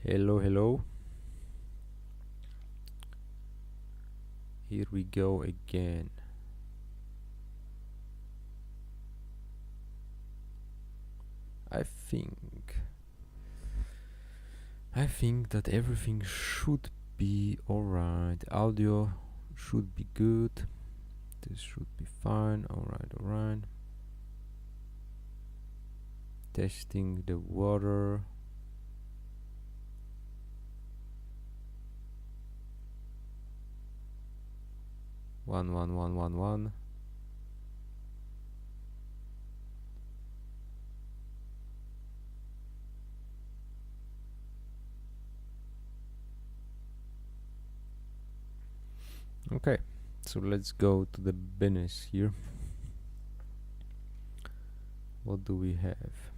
Hello, hello. Here we go again. I think I think that everything should be alright. Audio should be good. This should be fine. Alright. Testing the water. One. Okay, so let's go to the business here. What do we have?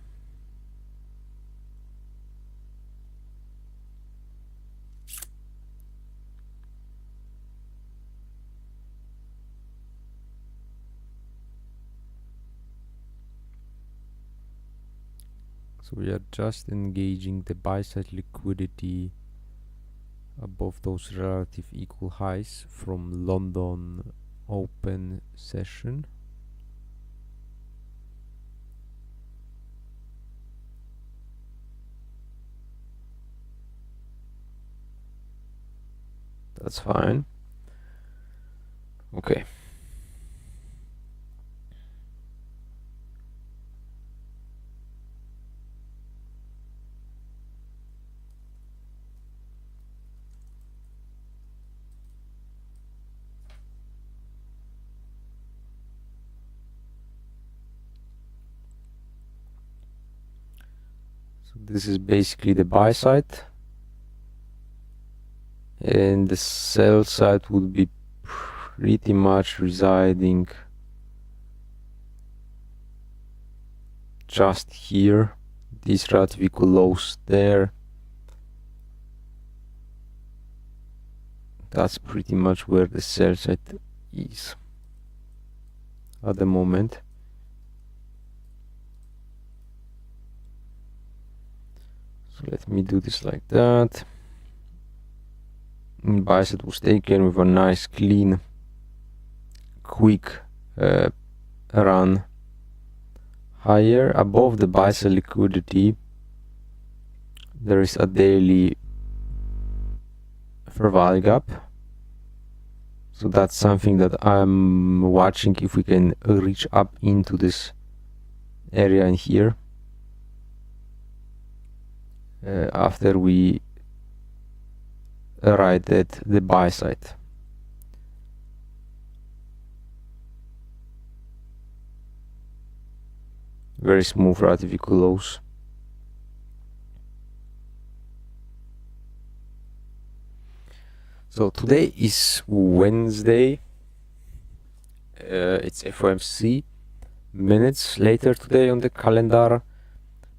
So we are just engaging the buy side liquidity above those relative equal highs from London open session. That's fine. Okay. So this is basically the buy side, and the sell side would be pretty much residing just here. These relative equal lows there. That's pretty much where the sell side is at the moment. So let me do this like that. Buy side was taken with a nice clean quick run higher. Above the buy side liquidity there is a daily fair value gap, so that's something that I'm watching if we can reach up into this area in here after we arrive at the buy side. Very smooth relative equal lows. So today is Wednesday. It's FOMC minutes later today on the calendar.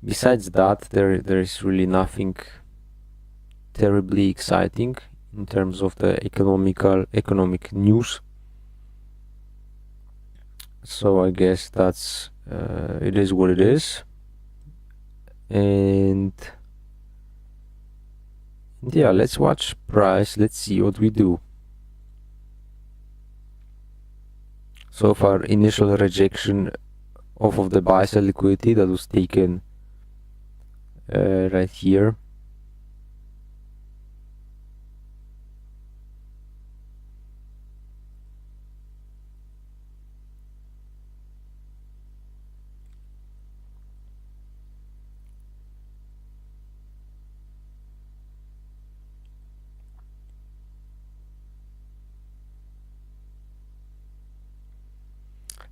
Besides that, there is really nothing terribly exciting in terms of the economic news. So I guess that's it is what it is, and yeah, let's watch price. Let's see what we do. So far, initial rejection off of the buy side liquidity that was taken right here.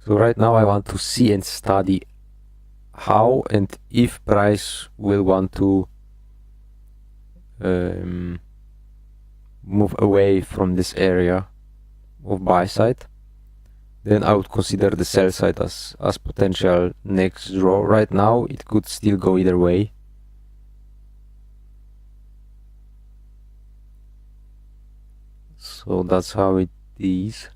So right now I want to see and study how and if price will want to move away from this area of buy side. Then I would consider the sell side as potential next draw. Right now it could still go either way. So that's how it is.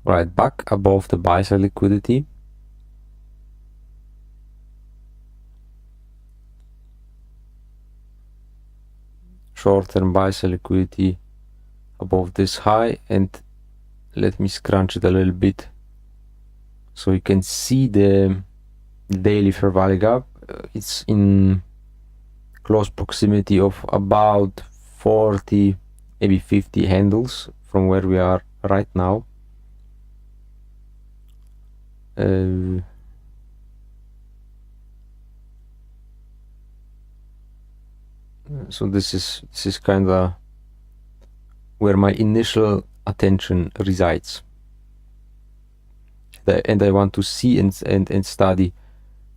Right, back above the buy side liquidity. Short-term buy side liquidity above this high, and let me scrunch it a little bit so you can see the daily fair value gap. It's in close proximity of about 40, maybe 50 handles from where we are right now. So this is kind of where my initial attention resides, and I want to see and study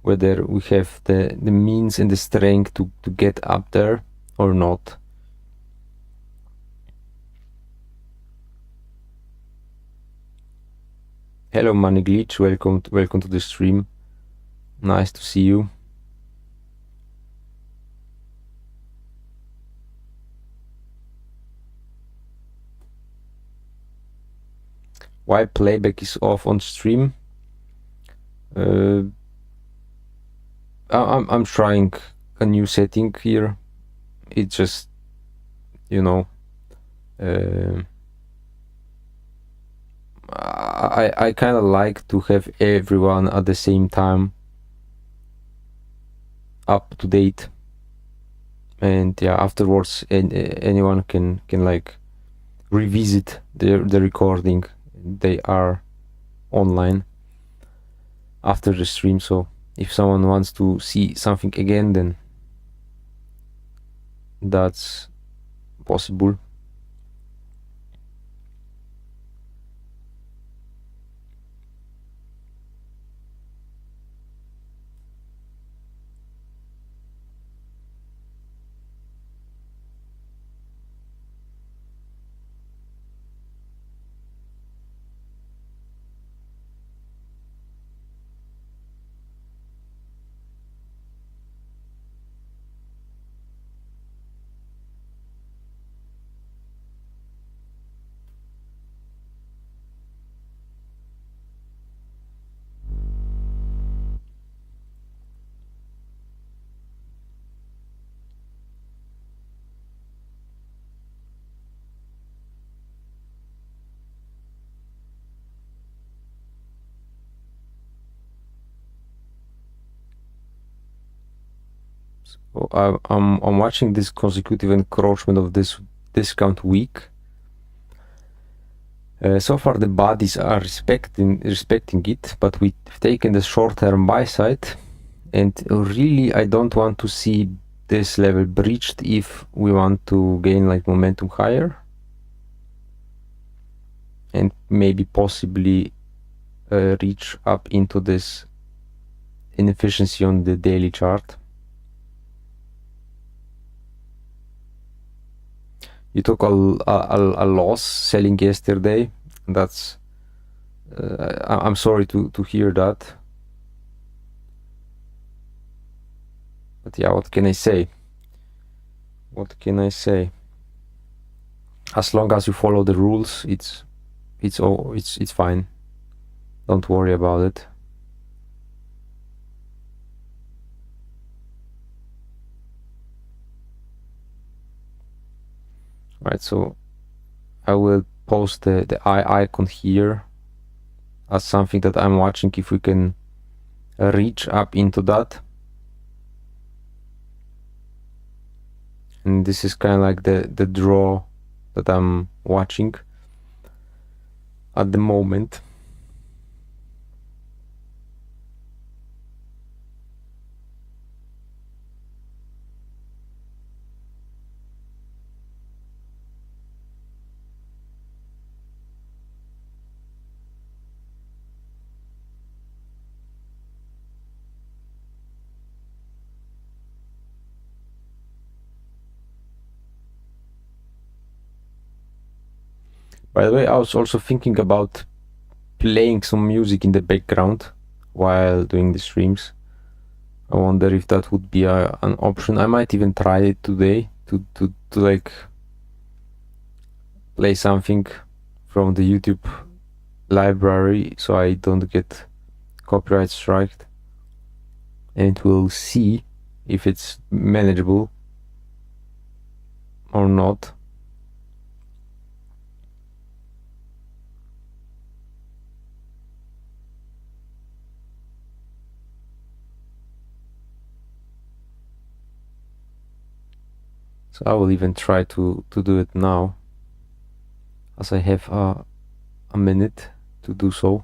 whether we have the means and the strength to get up there or not. Hello Money Glitch, welcome to the stream. Nice to see you. Why playback is off on stream? I'm trying a new setting here. It just, you know, I kind of like to have everyone at the same time up to date, and yeah, afterwards anyone can like revisit the recording. They are online after the stream, so if someone wants to see something again, then that's possible. So I'm watching this consecutive encroachment of this discount week. So far the bodies are respecting it, but we've taken the short-term buy side, and really I don't want to see this level breached if we want to gain like momentum higher, and maybe possibly reach up into this inefficiency on the daily chart. You took a loss selling yesterday. That's I'm sorry to hear that, but yeah, what can I say? As long as you follow the rules, it's fine. Don't worry about it. Right, so I will post the eye icon here as something that I'm watching if we can reach up into that. And this is kind of like the draw that I'm watching at the moment. By the way, I was also thinking about playing some music in the background while doing the streams. I wonder if that would be an option. I might even try it today to like play something from the YouTube library so I don't get copyright striked, and it will see if it's manageable or not. So I will even try to do it now, as I have a minute to do so.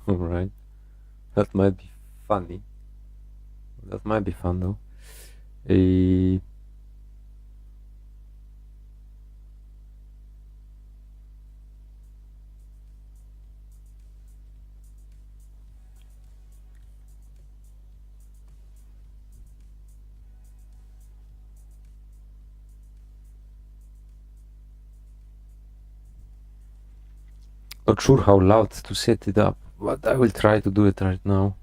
Alright, that might be funny. That might be fun though. Not sure how loud to set it up, but I will try to do it right now.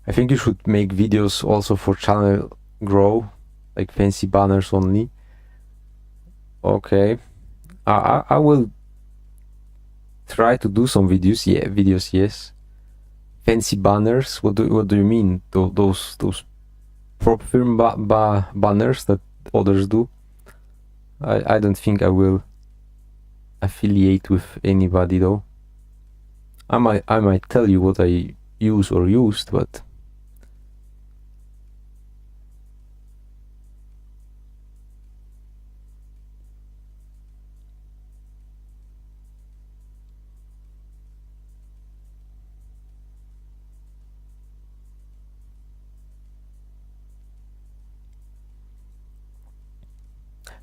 I think you should make videos also for channel grow, like fancy banners only. Okay, I will try to do some videos. Yeah, videos, yes. Fancy banners. What do you mean? Those prop firm banners that others do? I don't think I will affiliate with anybody though. I might tell you what I use or used, but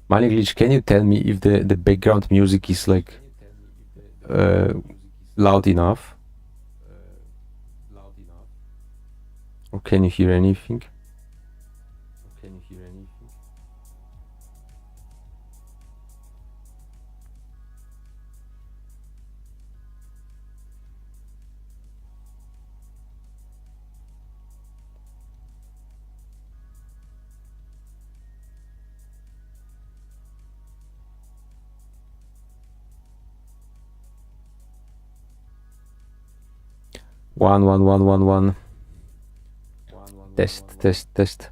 Glitch, can you tell me if the background music is like loud enough? Or can you hear anything? One. Test.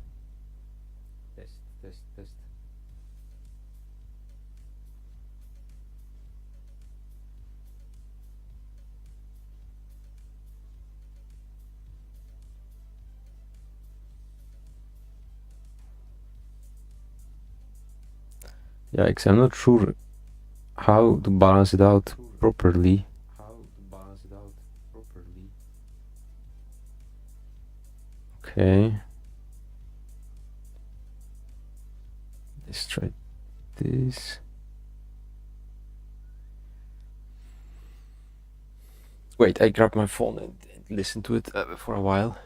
Yeah, because I'm not sure how to balance it out properly. Okay. Let's try this. Wait, I grab my phone and listen to it for a while.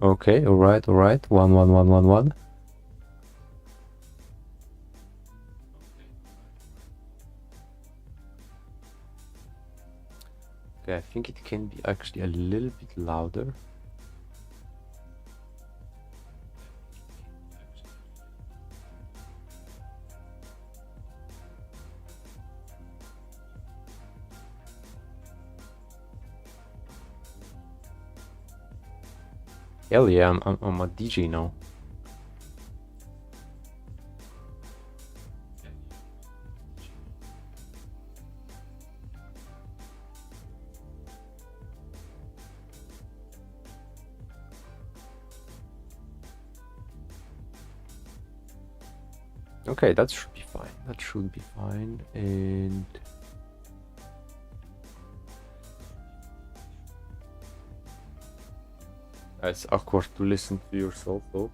Okay, all right, 11111. Okay, I think it can be actually a little bit louder. Hell yeah, I'm a DJ now. Okay, that should be fine. That should be fine. And it's awkward to listen to yourself though.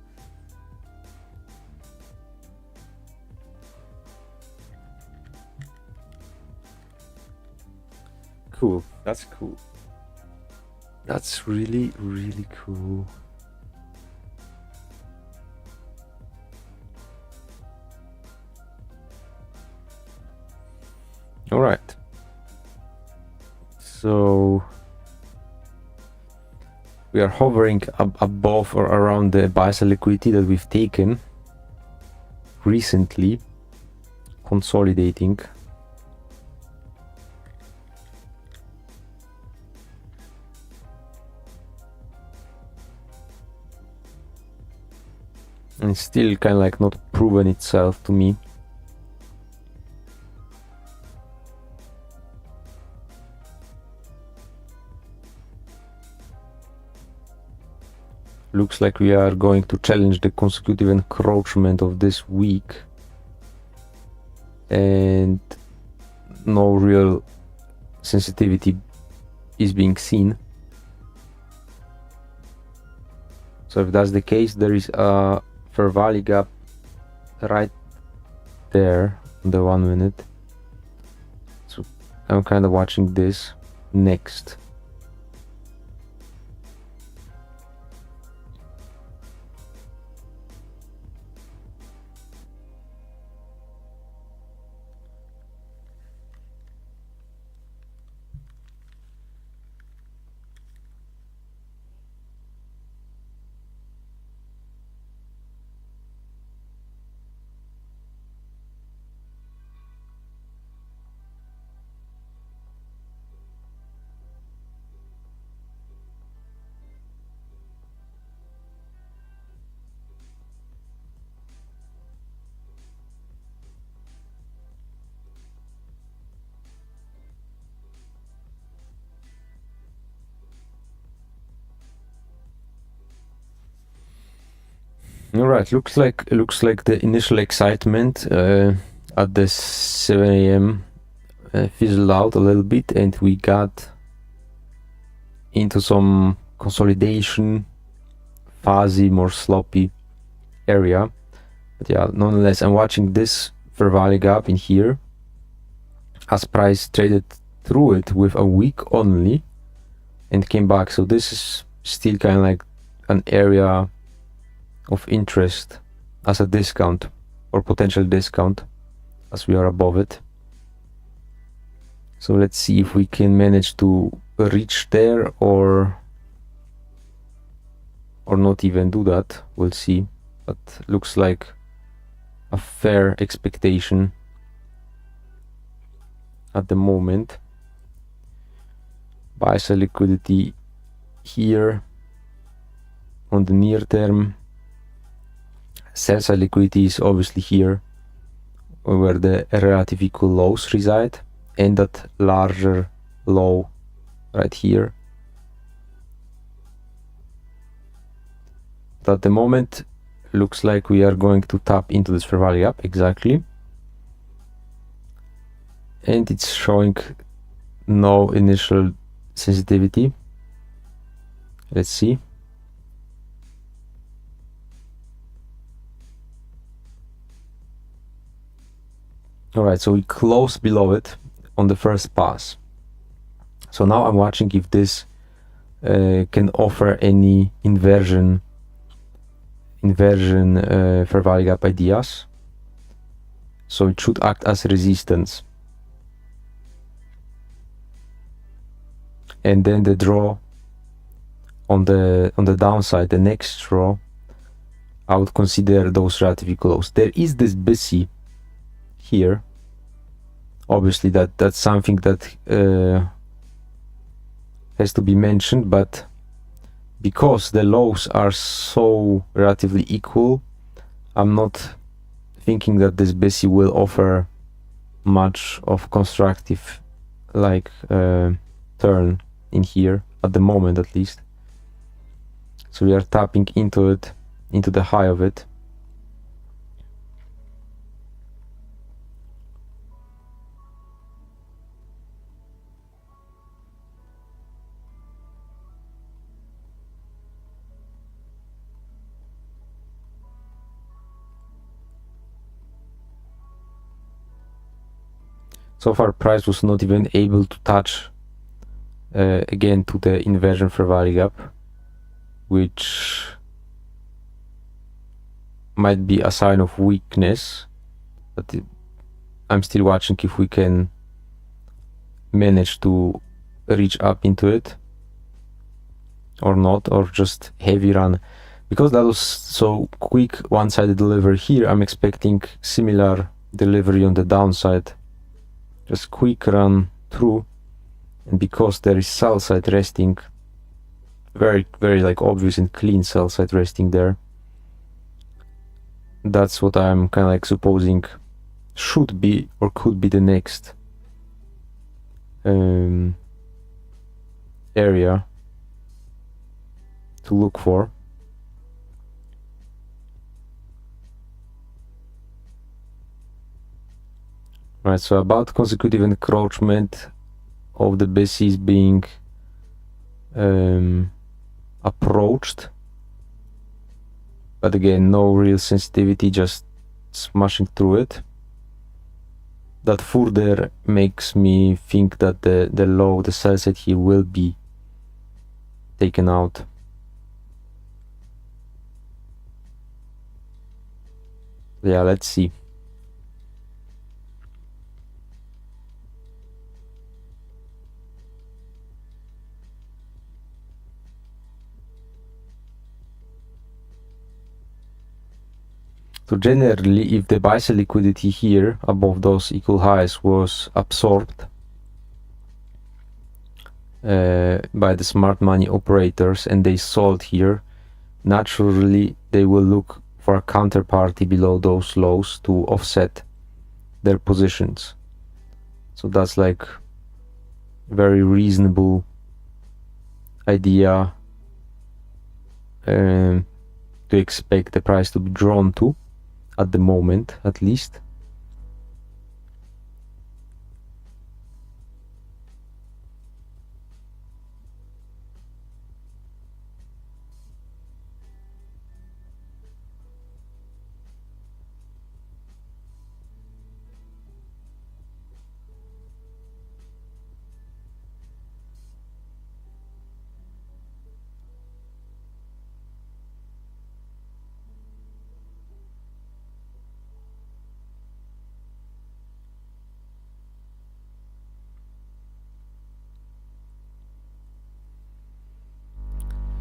Cool. That's cool. That's really, really cool. All right. So we are hovering above or around the buy sell liquidity that we've taken recently, consolidating. And it's still kind of like not proven itself to me. Looks like we are going to challenge the consecutive encroachment of this week. And no real sensitivity is being seen. So if that's the case, there is a fair value gap right there on the 1 minute. So I'm kind of watching this next. All right, looks like the initial excitement at the 7 a.m. Fizzled out a little bit, and we got into some consolidation, fuzzy, more sloppy area. But yeah, nonetheless, I'm watching this fair value gap in here as price traded through it with a week only and came back. So this is still kind of like an area of interest as a discount or potential discount, as we are above it. So let's see if we can manage to reach there or not even do that. We'll see, but looks like a fair expectation at the moment. Buy sell liquidity here on the near term. Sell side liquidity is obviously here where the relative equal lows reside, and that larger low right here. But at the moment looks like we are going to tap into this fair value gap exactly, and it's showing no initial sensitivity. Let's see. All right, so we close below it on the first pass. So now I'm watching if this can offer any inversion fair value gap ideas, so it should act as resistance. And then the draw on the downside, the next draw, I would consider those relatively close. There is this busy here. Obviously that's something that has to be mentioned, but because the lows are so relatively equal, I'm not thinking that this busy will offer much of constructive like turn in here at the moment, at least. So we are tapping into it, into the high of it. So far price was not even able to touch again to the inversion fair value gap, which might be a sign of weakness, but I'm still watching if we can manage to reach up into it or not, or just heavy run. Because that was so quick one-sided delivery here, I'm expecting similar delivery on the downside, just quick run through. And because there is sell side resting, very like obvious and clean sell side resting there, that's what I'm kind of like supposing should be or could be the next area to look for. Right, so about consecutive encroachment of the bases being approached, but again no real sensitivity, just smashing through it. That further makes me think that the low, the sell side here will be taken out. Yeah, let's see. So generally, if the buy sell liquidity here above those equal highs was absorbed by the smart money operators and they sold here, naturally they will look for a counterparty below those lows to offset their positions. So that's like very reasonable idea to expect the price to be drawn to, at the moment at least.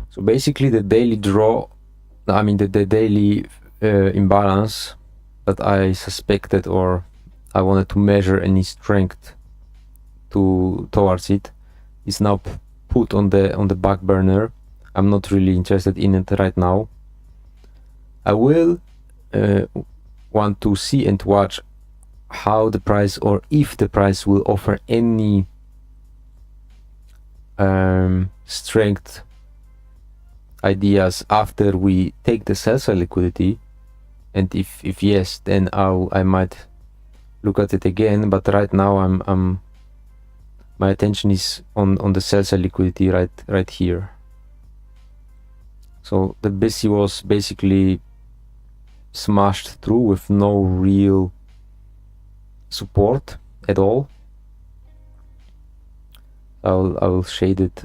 So basically the daily draw, I mean the daily imbalance that I suspected or I wanted to measure any strength towards it is now put on the back burner. I'm not really interested in it right now. I will want to see and watch how the price, or if the price will offer any strength ideas after we take the sell side liquidity, and if yes, then I might look at it again. But right now I'm my attention is on the sell side liquidity right here. So the BC was basically smashed through with no real support at all. I will shade it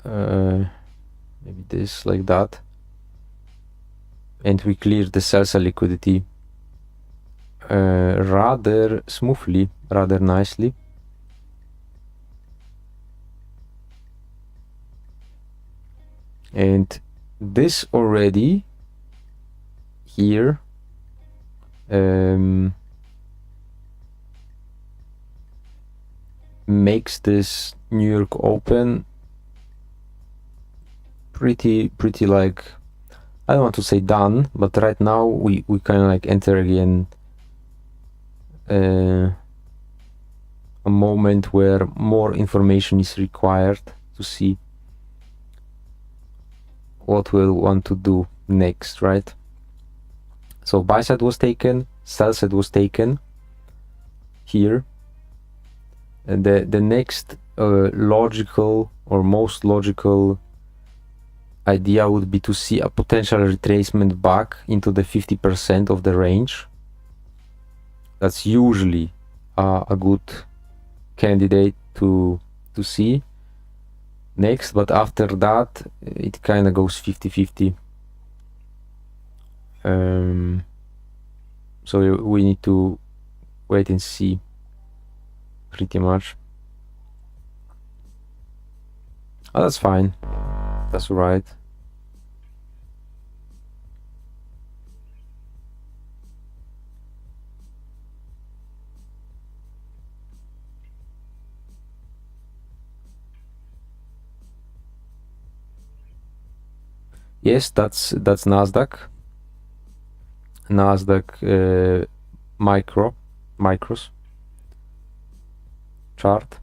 maybe this, like that, and we clear the sell-side liquidity rather smoothly, rather nicely. And this already here makes this New York Open pretty like, I don't want to say done, but right now we kind of like enter again a moment where more information is required to see what we'll want to do next, right? So buy side was taken, sell side was taken here, and the next logical or most logical idea would be to see a potential retracement back into the 50% of the range. That's usually a good candidate to see next, but after that it kind of goes 50-50. So we need to wait and see pretty much. Oh, that's fine, that's all right. Yes, that's Nasdaq micros chart.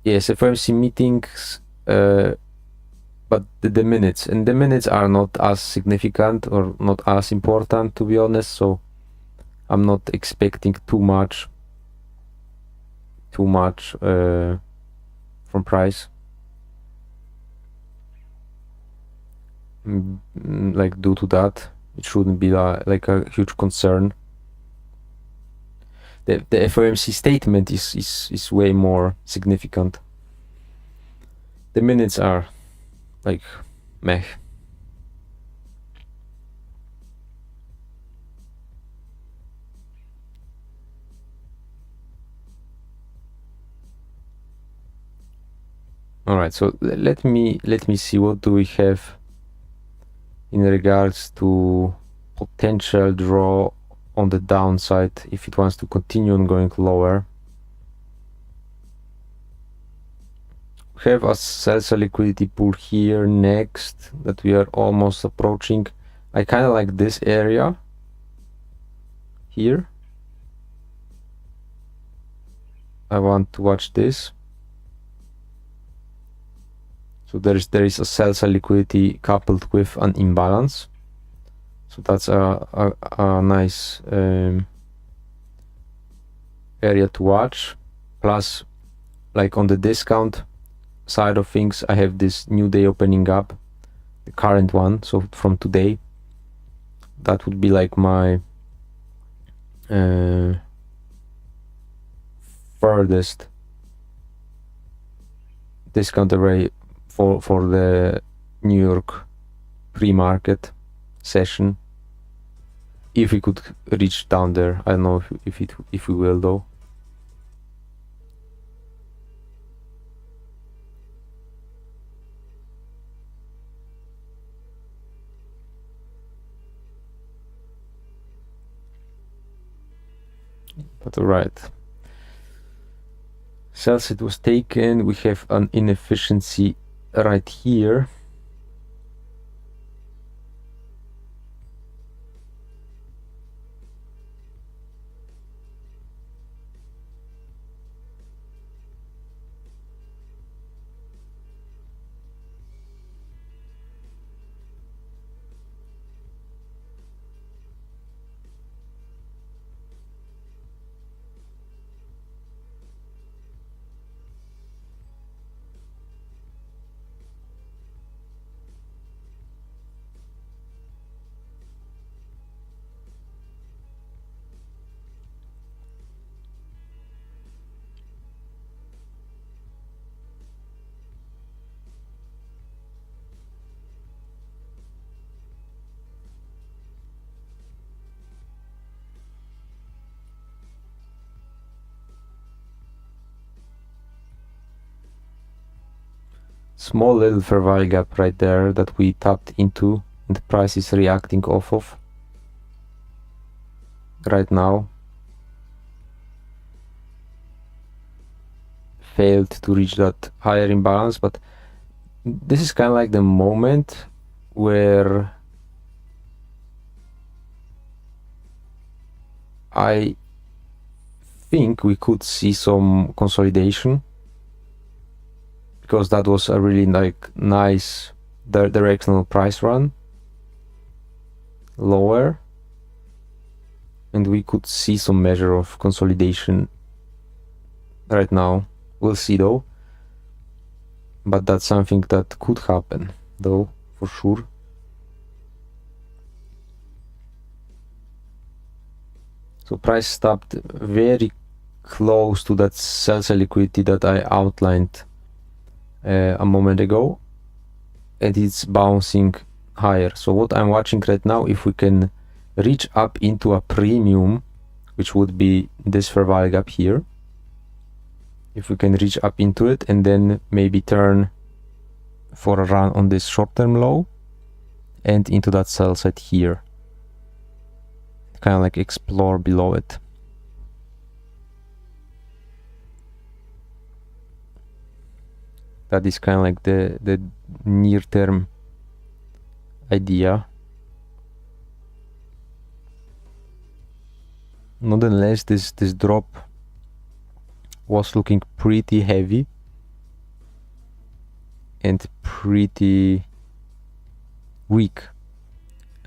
Yes, FOMC meetings, but the minutes, and the minutes are not as significant or not as important, to be honest, so I'm not expecting too much from price. Like due to that, it shouldn't be like a huge concern. The FOMC statement is way more significant. The minutes are like meh. All right, so let me see what do we have in regards to potential draw on the downside if it wants to continue on going lower. We have a sell-side liquidity pool here next that we are almost approaching. I kind of like this area here. I want to watch this. So there is a sell-side liquidity coupled with an imbalance. So that's a nice area to watch. Plus, like on the discount side of things, I have this new day opening up, the current one, so from today. That would be like my furthest discount array for the New York pre-market session, if we could reach down there. I don't know if we will though. But all right, sell side was taken. We have an inefficiency right here. small little fair value gap right there that we tapped into and the price is reacting off of right now. Failed to reach that higher imbalance, but this is kind of like the moment where I think we could see some consolidation, because that was a really like nice directional price run lower, and we could see some measure of consolidation right now. We'll see though, but that's something that could happen though, for sure. So price stopped very close to that sell liquidity that I outlined a moment ago, and it's bouncing higher. So what I'm watching right now, if we can reach up into a premium, which would be this fair value gap here, if we can reach up into it and then maybe turn for a run on this short-term low and into that sell side here, kind of like explore below it. That is kind of like the near-term idea. Nonetheless, this drop was looking pretty heavy and pretty weak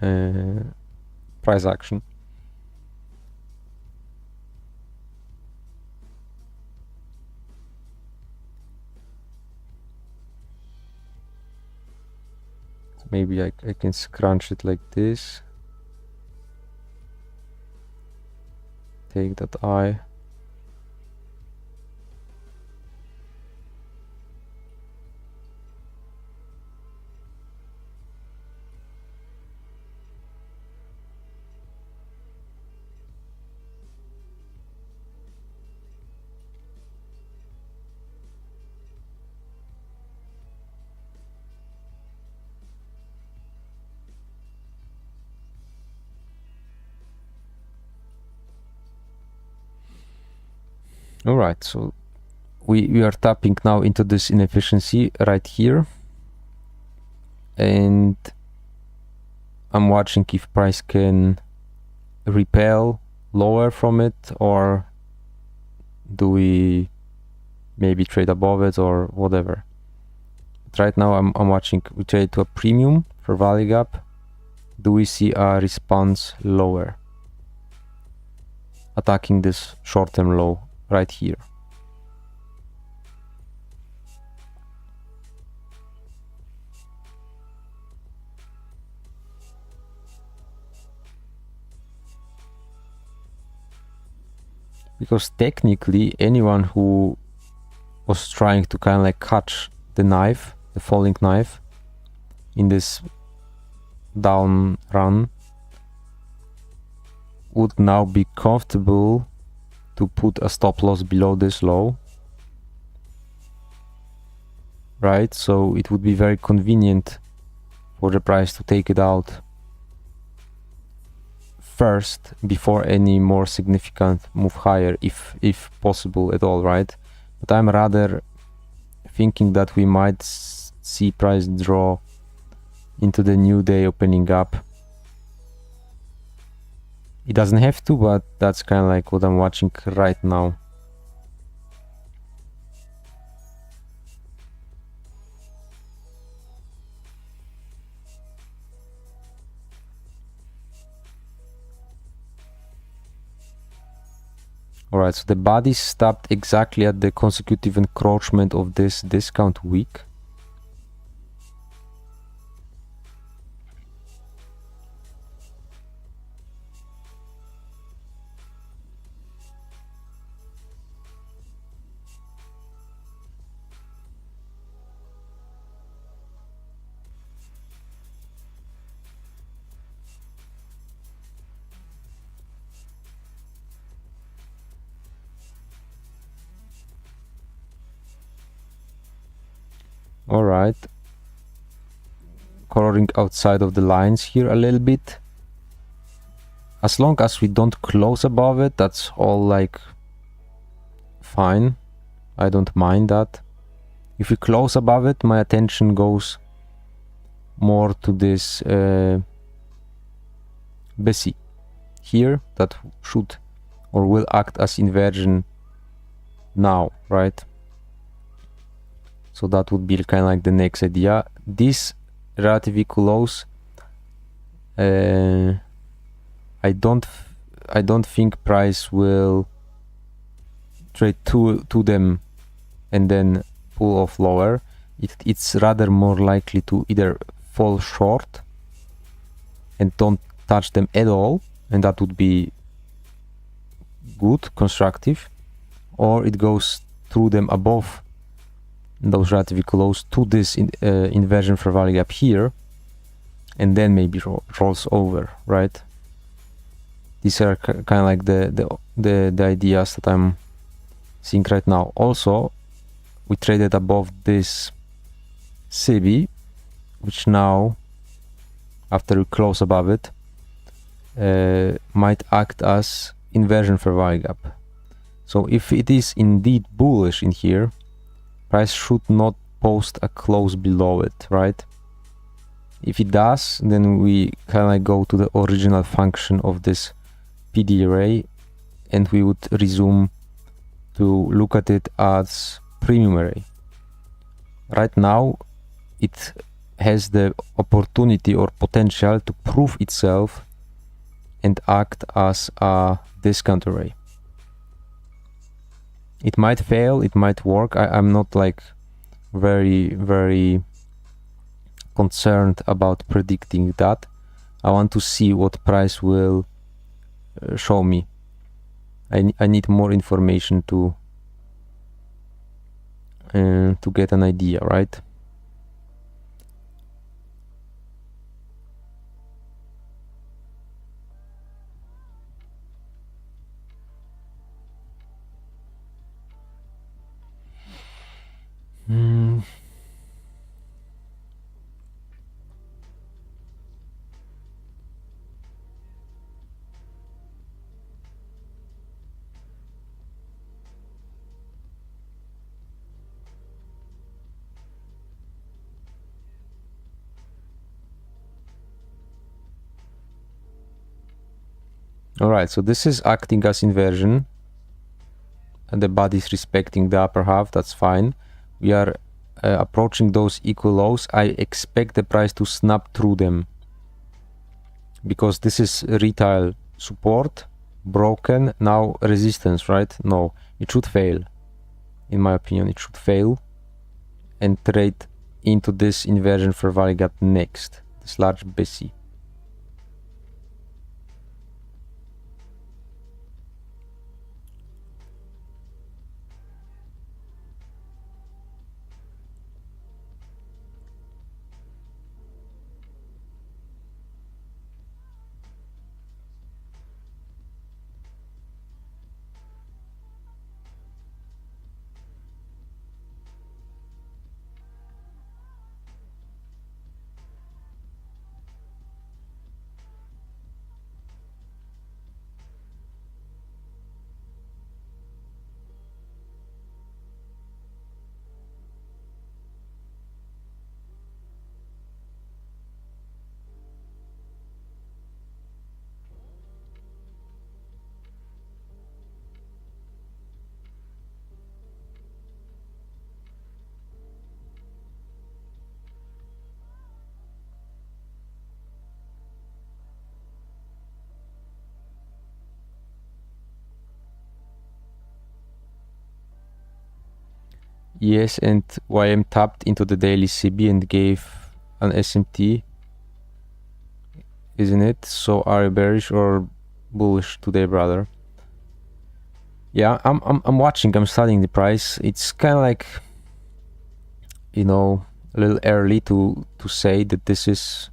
price action. So maybe I can scrunch it like this, take that eye. All right, so we are tapping now into this inefficiency right here, and I'm watching if price can repel lower from it, or do we maybe trade above it or whatever. But right now I'm watching, we trade to a premium for value gap. Do we see a response lower, attacking this short-term low right here? Because technically anyone who was trying to kind of like catch the knife, the falling knife in this down run, would now be comfortable to put a stop loss below this low, right? So it would be very convenient for the price to take it out first before any more significant move higher, if possible at all, right? But I'm rather thinking that we might see price draw into the new day opening up. It doesn't have to, but that's kind of like what I'm watching right now. Alright, so the body stopped exactly at the consecutive encroachment of this discount week. All right, coloring outside of the lines here a little bit. As long as we don't close above it, that's all like fine. I don't mind that. If we close above it, my attention goes more to this Bessie here that should or will act as inversion now, right? So that would be kind of like the next idea. This relatively close, I don't think price will trade to them and then pull off lower. It's rather more likely to either fall short and don't touch them at all, and that would be good, constructive, or it goes through them above those relatively close to this inversion fair value gap here, and then maybe rolls over, right? These are kind of like the ideas that I'm seeing right now. Also, we traded above this CB, which now, after we close above it, might act as inversion fair value gap. So if it is indeed bullish in here, price should not post a close below it, right? If it does, then we kind of like go to the original function of this PD array, and we would resume to look at it as premium array. Right now, it has the opportunity or potential to prove itself and act as a discount array. It might fail, it might work. I'm not like very concerned about predicting that. I want to see what price will show me. I need more information to get an idea, right? All right, so this is acting as inversion, and the body is respecting the upper half. That's fine. We are approaching those equal lows. I expect the price to snap through them, because this is retail support, broken, now resistance, right? No, it should fail. In my opinion, it should fail and trade into this inversion fair value gap next, this large Bessie. Yes, and YM tapped into the daily CB and gave an SMT, isn't it? So are you bearish or bullish today, brother? Yeah, I'm watching, I'm studying the price. It's kind of like, you know, a little early to say that this is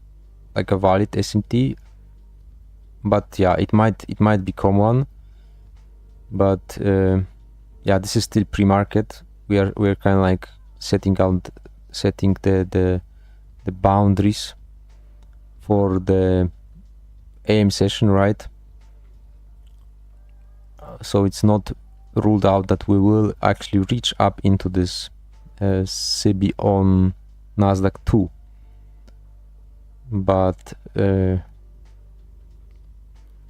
like a valid SMT, but yeah, it might become one. But yeah, this is still pre-market. We're kind of like setting setting the boundaries for the AM session, right? So it's not ruled out that we will actually reach up into this SIBI on Nasdaq 2, but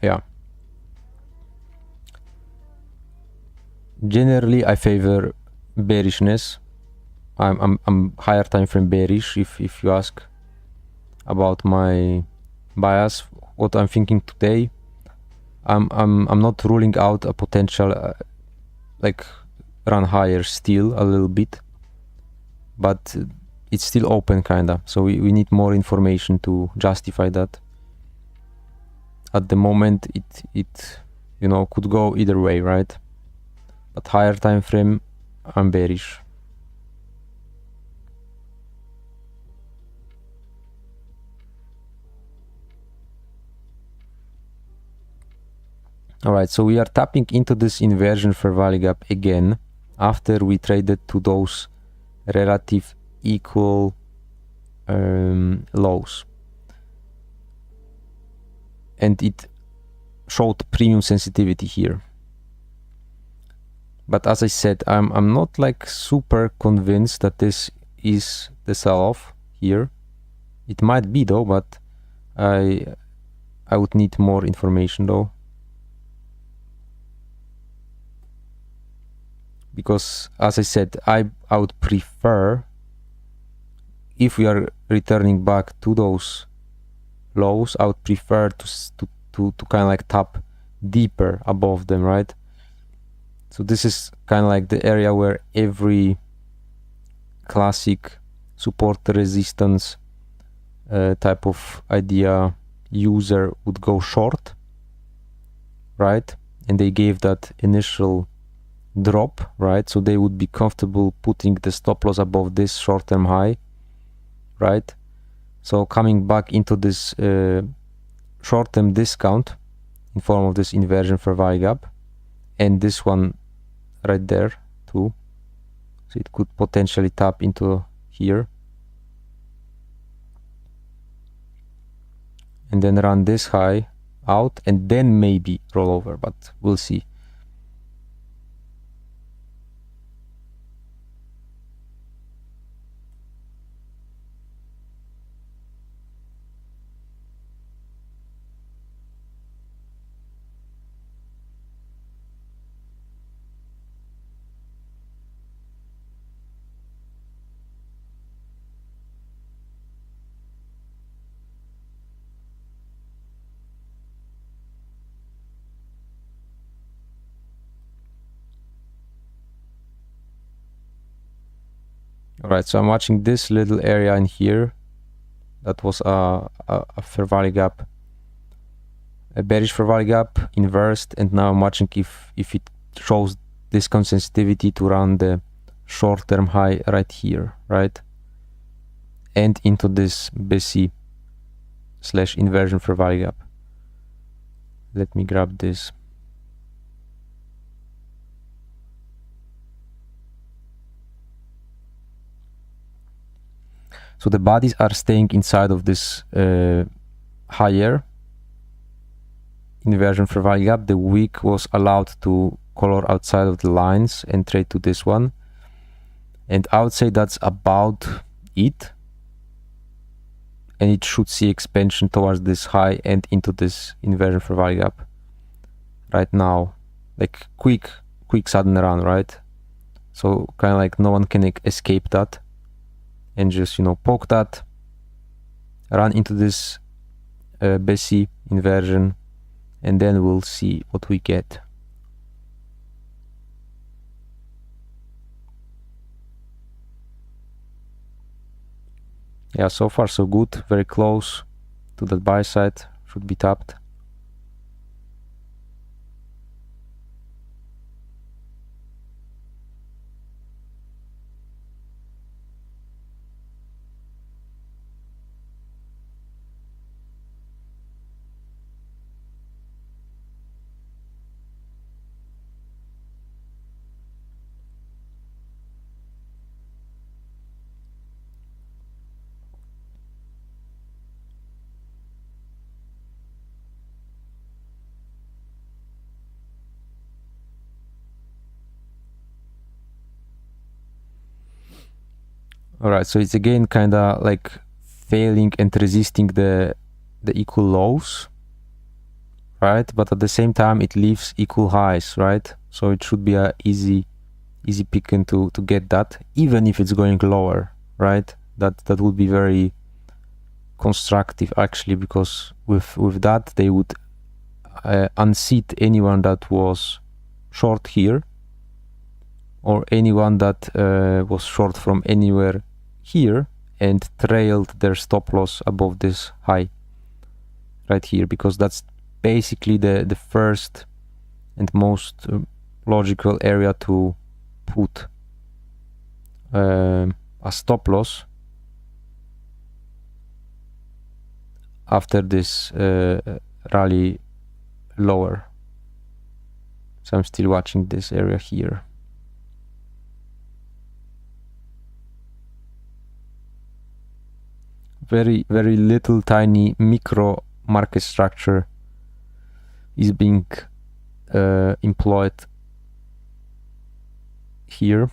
yeah, generally I favor bearishness. I'm higher time frame bearish. If you ask about my bias, what I'm thinking today, I'm not ruling out a potential like run higher still a little bit, but it's still open kinda, so we need more information to justify that. At the moment it you know could go either way, right? But higher time frame I'm bearish. Alright, so we are tapping into this inversion fair value gap again after we traded to those relative equal lows, and it showed premium sensitivity here. But as I said, I'm not like super convinced that this is the sell-off here. It might be though, but I would need more information though, because as I said, I would prefer, if we are returning back to those lows, I would prefer to kind of like tap deeper above them, right? So this is kind of like the area where every classic support resistance type of idea user would go short, right? And they gave that initial drop, right? So they would be comfortable putting the stop loss above this short-term high, right? So coming back into this short-term discount in form of this inversion fair value gap, and this one right there too, so it could potentially tap into here and then run this high out and then maybe roll over, but we'll see. Alright, so I'm watching this little area in here. That was a fair value gap, a bearish fair value gap inversed, and now I'm watching if it shows discount sensitivity to run the short-term high right here, right? And into this BC / inversion fair value gap. Let me grab this. So the bodies are staying inside of this higher inversion fair value gap. The wick was allowed to color outside of the lines and trade to this one. And I would say that's about it. And it should see expansion towards this high and into this inversion fair value gap right now. Like quick sudden run, right? So kind of like no one can escape that. And just, you know, poke that, run into this BC inversion, and then we'll see what we get. Yeah, so far so good, very close to that buy side, should be tapped. All right, so it's again kind of like failing and resisting the equal lows, right? But at the same time it leaves equal highs, right? So it should be a easy picking to get that, even if it's going lower, right? That would be very constructive actually, because with that they would unseat anyone that was short here, or anyone that was short from anywhere here and trailed their stop loss above this high right here, because that's basically the first and most logical area to put a stop loss after this rally lower. So I'm still watching this area here. Very little tiny micro market structure is being employed here.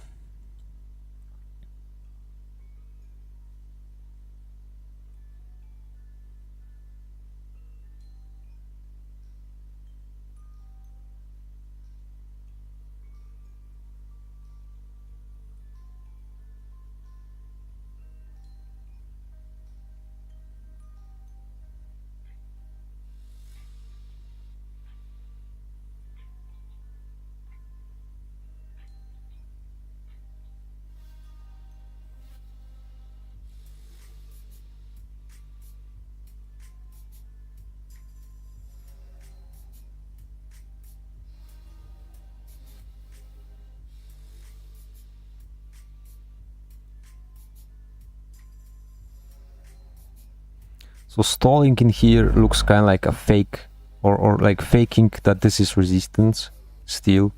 So stalling in here looks kind of like a fake, or like faking that this is resistance still,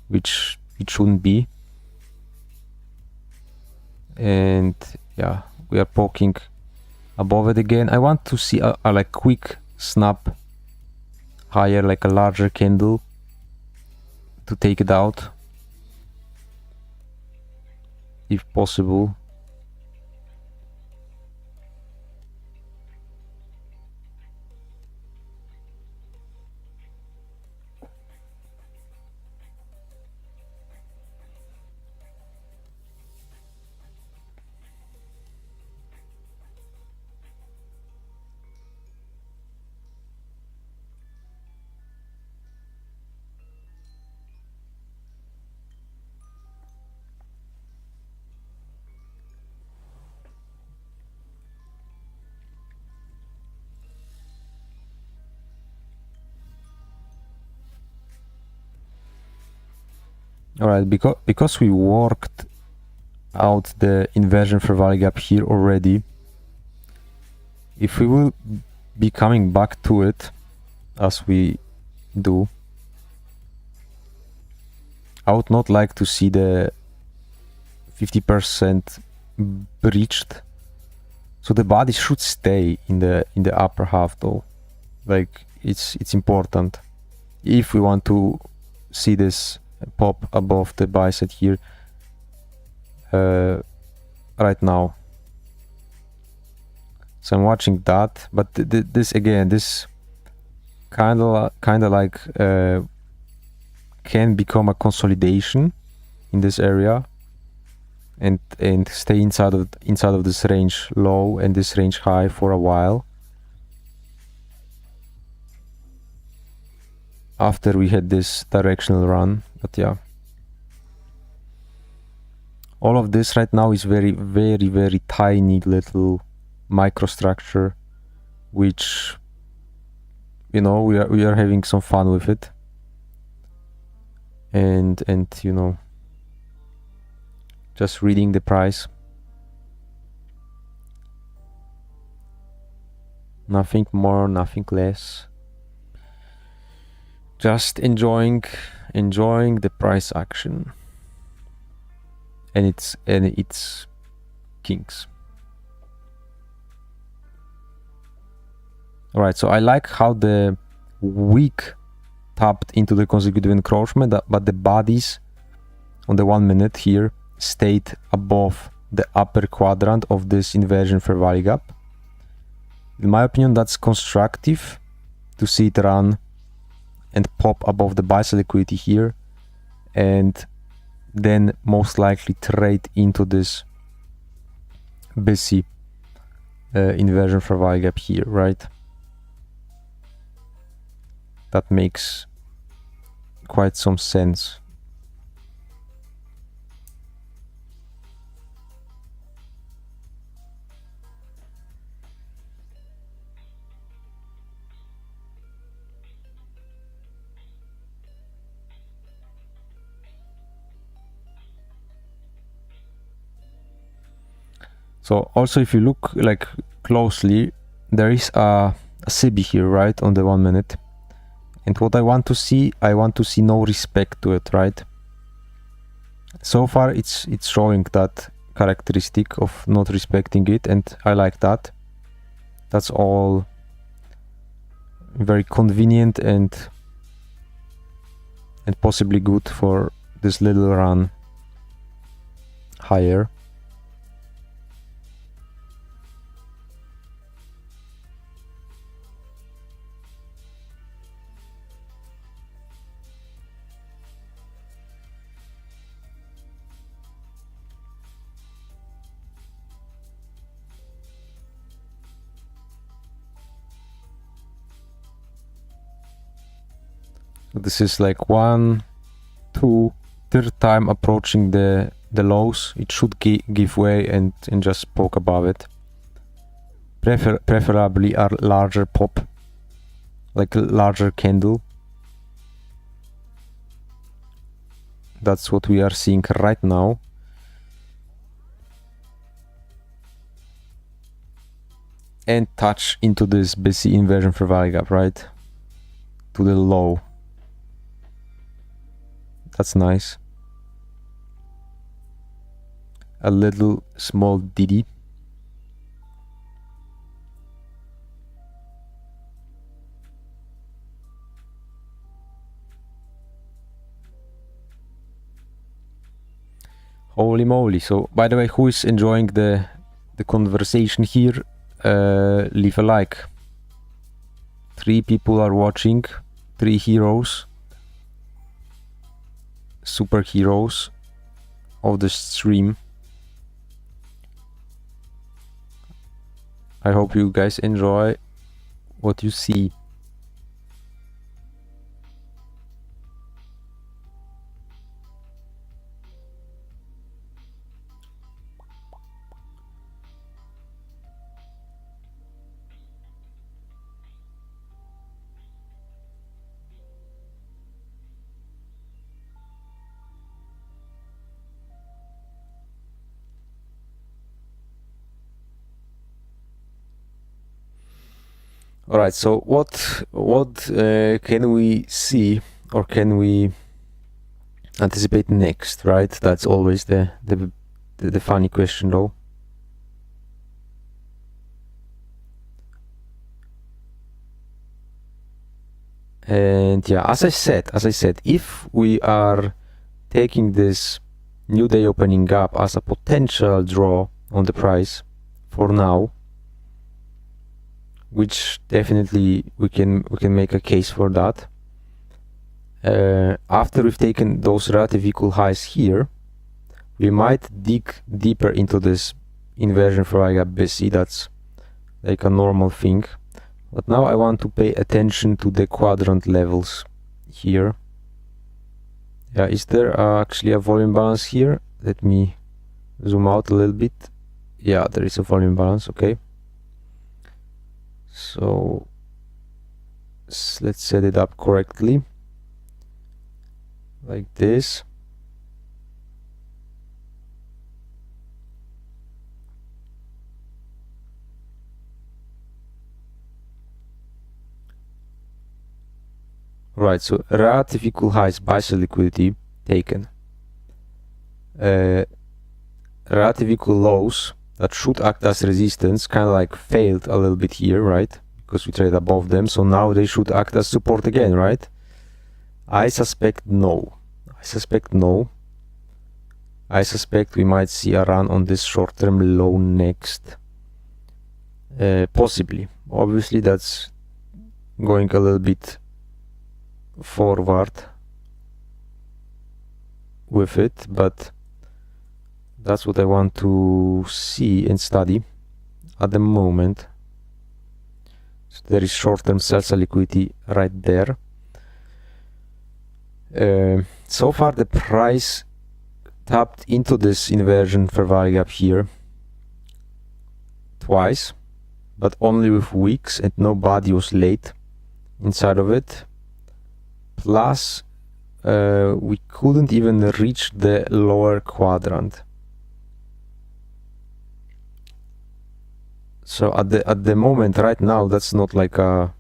which it shouldn't be. And yeah, we are poking above it again. I want to see a like quick snap higher, like a larger candle to take it out if possible. All right, because we worked out the inversion fair value gap here already, if we will be coming back to it as we do, I would not like to see the 50% breached. So the body should stay in the upper half though. Like it's important if we want to see this pop above the buy side here right now. So I'm watching that, but this again, this kind of like can become a consolidation in this area and stay inside of this range low and this range high for a while after we had this directional run. But yeah, all of this right now is very tiny little microstructure, which, you know, we are having some fun with it, and you know, just reading the price, nothing more, nothing less, just enjoying the price action and its kings. All right, so I like how the wick tapped into the consecutive encroachment, but the bodies on the 1 minute here stayed above the upper quadrant of this inversion fair value gap. In my opinion, that's constructive to see it run and pop above the buy side liquidity here, and then most likely trade into this busy inversion fair value gap here, right? That makes quite some sense. So also, if you look like closely, there is a CB here, right, on the 1 minute. And what I want to see no respect to it, right? So far it's showing that characteristic of not respecting it, and I like that. That's all very convenient and possibly good for this little run higher. This is like third time approaching the lows. It should give way and just poke above it. Preferably a larger pop, like a larger candle. That's what we are seeing right now. And touch into this busy inversion fair value gap, right? To the low. That's nice. A little small DD. Holy moly. So, by the way, who is enjoying the conversation here? Leave a like. 3 people are watching. 3 heroes. Superheroes of the stream. I hope you guys enjoy what you see. All right, so what can we see or can we anticipate next, right? That's always the funny question, though. And yeah, as I said, if we are taking this new day opening gap as a potential draw on the price for now, which definitely we can make a case for that. After we've taken those relative equal highs here, we might dig deeper into this inversion fair value gap busy. That's like a normal thing. But now I want to pay attention to the quadrant levels here. Yeah, is there actually a volume balance here? Let me zoom out a little bit. Yeah, there is a volume balance, okay. So let's set it up correctly, like this. Right, so relative equal highs, buy side liquidity taken. Relative equal lows that should act as resistance kind of like failed a little bit here, right? Because we trade above them, so now they should act as support again, right? I suspect no. I suspect we might see a run on this short-term low next. Possibly. Obviously that's going a little bit forward with it, but that's what I want to see and study at the moment. So there is short-term sell-side liquidity right there. So far the price tapped into this inversion fair value gap here twice, but only with wicks and nobody was late inside of it. Plus we couldn't even reach the lower quadrant. So at the moment right now, that's not like a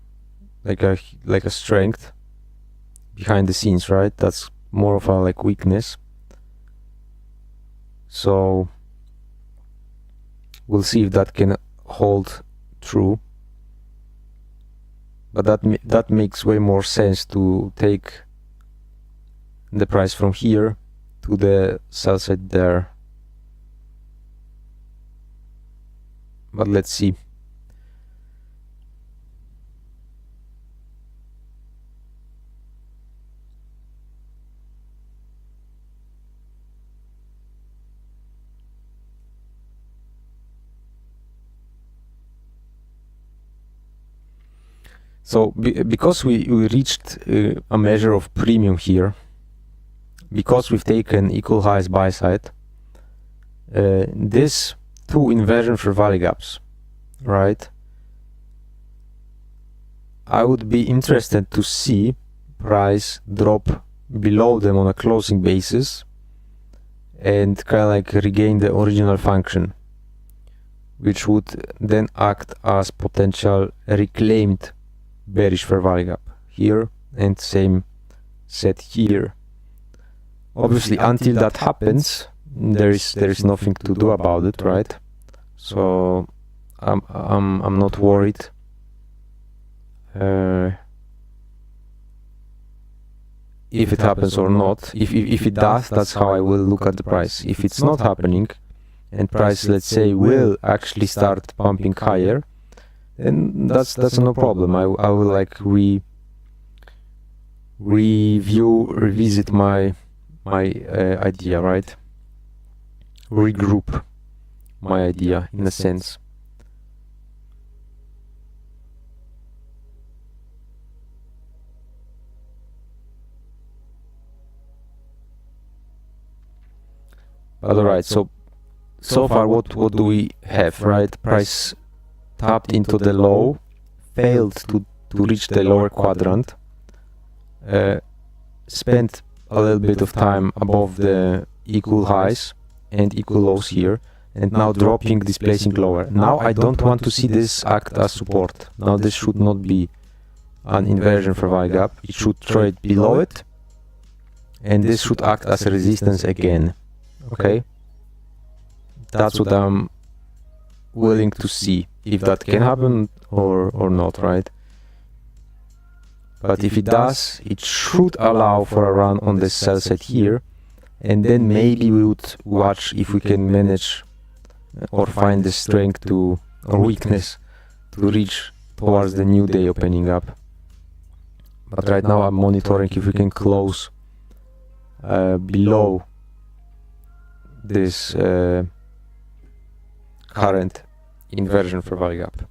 strength behind the scenes, right? That's more of a like weakness. So we'll see if that can hold true. But that makes way more sense to take the price from here to the sell side there. But let's see. So because we reached a measure of premium here, because we've taken equal highs buy side, this two inversion fair value gaps, right? I would be interested to see price drop below them on a closing basis and kind of like regain the original function, which would then act as potential reclaimed bearish fair value gap here, and same set here. Obviously until that happens, there is nothing to do about it, right? So I'm not worried. If it happens or not. If it does, that's how I will look at the price. If it's not happening and price, let's say, will actually start pumping higher, then that's no problem. I will like revisit my idea, right? Regroup my idea in a sense. But alright, so far what do we have, right? Price tapped into the low, failed to reach the lower quadrant, spent a little bit of time above the equal highs and equal lows here, and now dropping, displacing lower. Now I don't want to see this act as support. Now this should not be an inversion fair value gap. It should trade below it, and this should act as a resistance again. Okay, that's what I'm willing to see, if that can happen or not, right? But if it does, it should allow for a run on the sell side here, and then maybe we would watch if we can manage or find the strength to, or weakness to reach towards the new day opening up. But right now I'm monitoring if we can close below this current inversion fair value gap.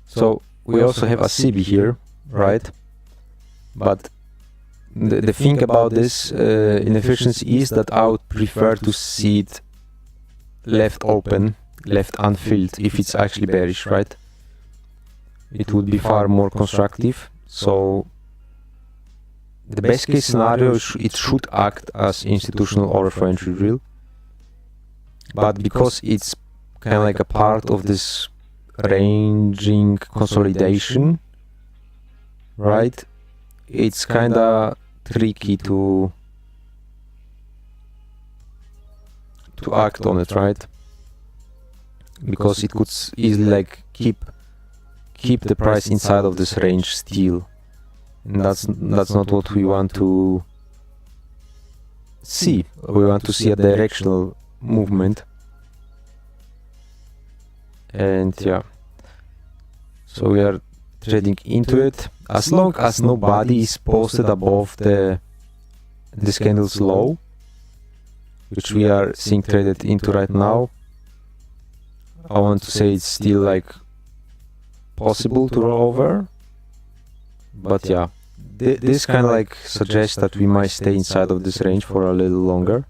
So we also have a CB here, right? But the thing about this inefficiency is that I would prefer to see it left open, left unfilled, if it's actually bearish, right? It would be far more constructive. So the best case scenario, it should act as institutional overflow entry drill, but because it's kind of like a part of this ranging consolidation, right? It's kind of tricky to act on it, right? Because it could easily like keep the price inside of this range still, and that's not what we want to see. We want to see a directional movement, and yeah, so we are trading into it as long as nobody is posted above this candle's low, which we are seeing traded into right now. I want to say it's still like possible to roll over, but yeah, this kind of like suggests that we might stay inside of this range for a little longer,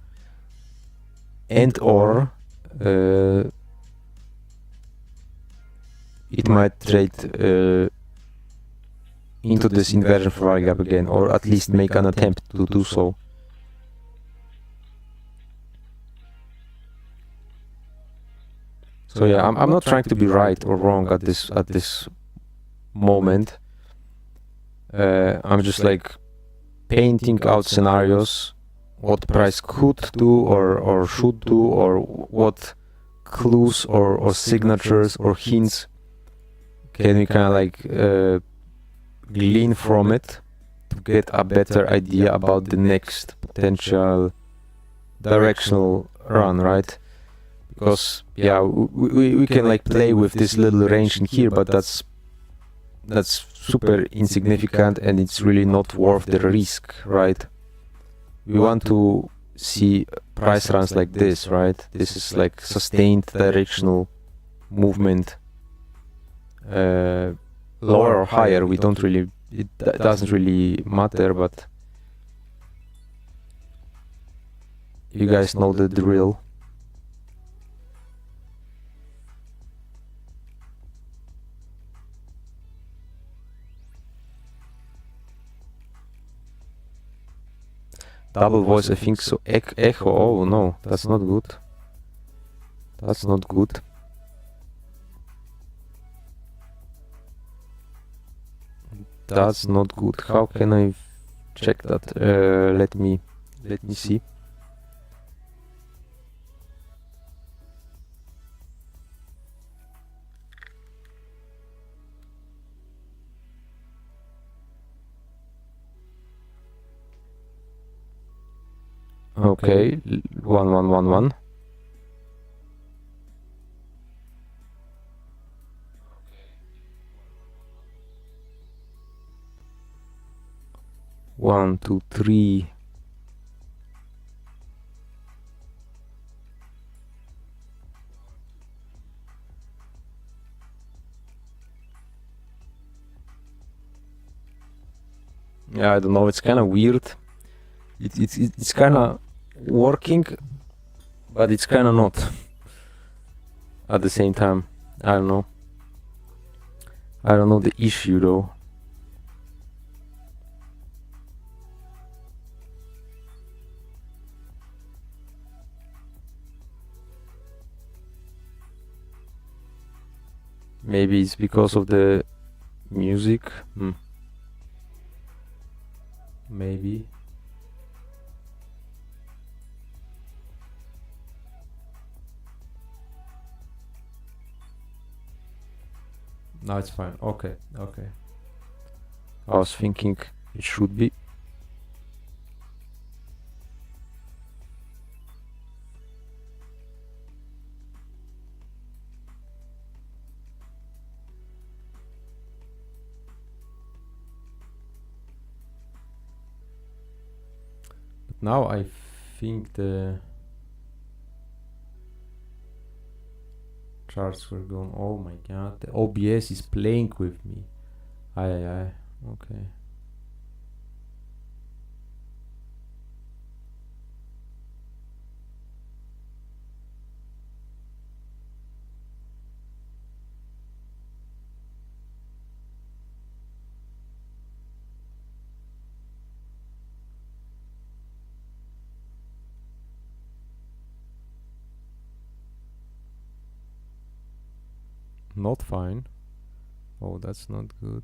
and or it might trade into this inversion for value gap again, or at least make an attempt to do so. So yeah, I'm not trying to be right or wrong at this moment. I'm just like painting out scenarios, what the price could do or should do, or what clues or signatures or hints can we kind of like glean from it to get a better idea about the next potential directional run, right? Because yeah, we can like play with this little range in here, but that's super insignificant, and it's really not worth the risk, right? We want to see price runs like this, right? This is like sustained directional movement, lower or higher. We don't really, it doesn't really matter, but you guys know the drill. Double voice, I think so. Echo, oh no, that's not good. That's not good. That's not good. How can I check that? Let me see. Okay, 1111. One, two, three. Yeah, I don't know. It's kind of weird. It's kind of working, but it's kind of not at the same time. I don't know. I don't know the issue though. Maybe it's because of the music. Maybe. No, it's fine. Okay. I was thinking it should be. But now I think the charts were going. Oh my god, the OBS is playing with me. Aye. Okay. not fine. Oh, that's not good.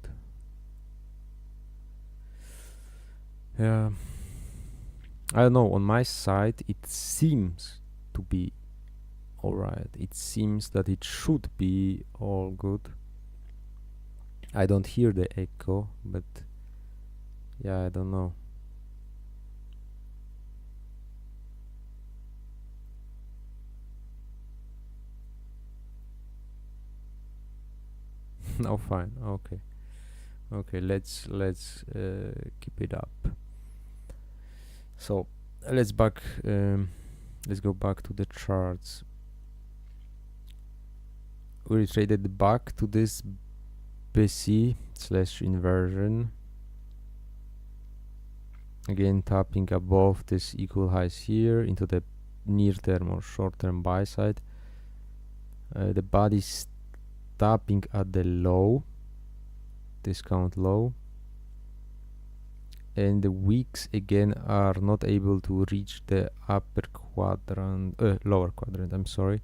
Yeah, I don't know, on my side it seems to be alright. It seems that it should be all good. I don't hear the echo, but yeah, I don't know. No, fine. Okay. Okay, let's keep it up. So let's let's go back to the charts. We traded back to this BC slash inversion. Again, tapping above this equal highs here into the near term or short term buy side. The body's tapping at the low, discount low, and the wicks again are not able to reach the upper quadrant, lower quadrant, I'm sorry,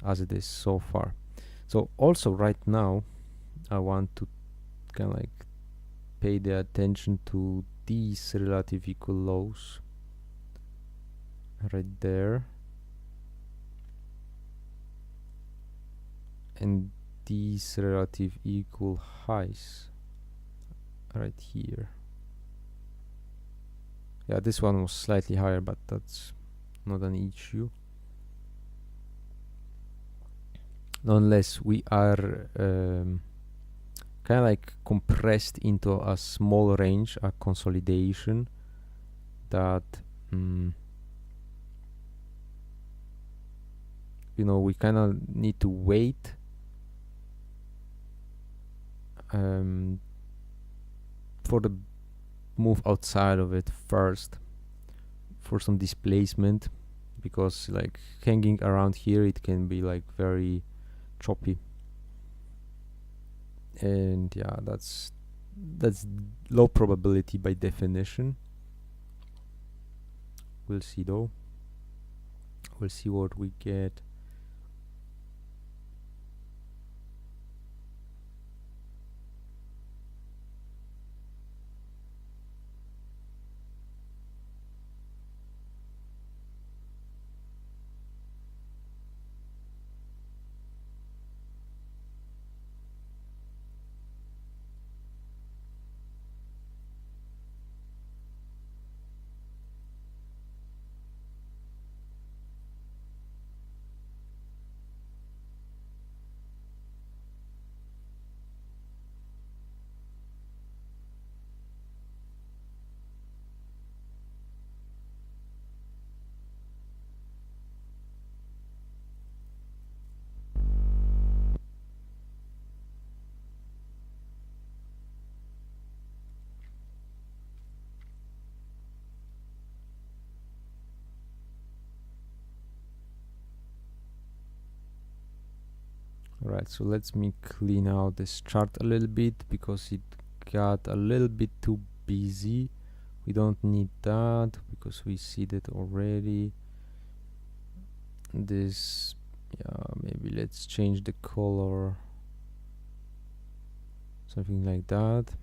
as it is so far. So also right now I want to kind of like pay the attention to these relative equal lows right there, and these relative equal highs right here. Yeah, this one was slightly higher, but that's not an issue. Unless we are kind of like compressed into a small range, a consolidation that you know, we kind of need to wait for the move outside of it first, for some displacement, because like hanging around here it can be like very choppy, and yeah, that's low probability by definition. We'll see though. We'll see what we get. Right, so let me clean out this chart a little bit because it got a little bit too busy. We don't need that because we see that already. This, yeah, maybe let's change the color, something like that.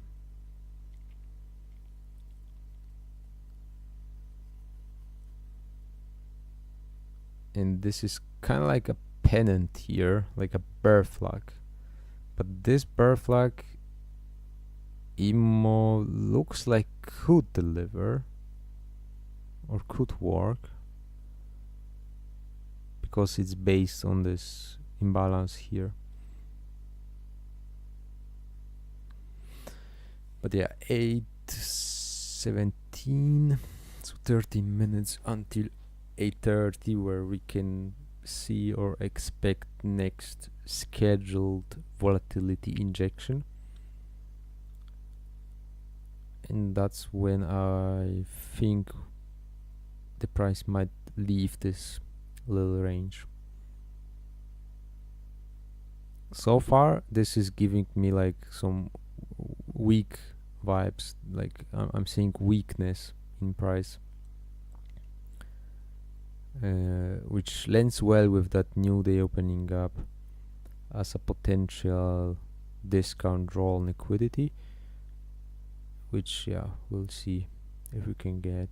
And this is kind of like a pennant here, like a bear flag, but this bear flag IMO looks like could deliver or could work because it's based on this imbalance here. But yeah, 8:17, so 13 minutes until 8:30, where we can see or expect next scheduled volatility injection, and that's when I think the price might leave this little range. So far this is giving me like some weak vibes, like I'm seeing weakness in price, which lends well with that new day opening up. as a potential discount draw on liquidity, which we'll see if we can get.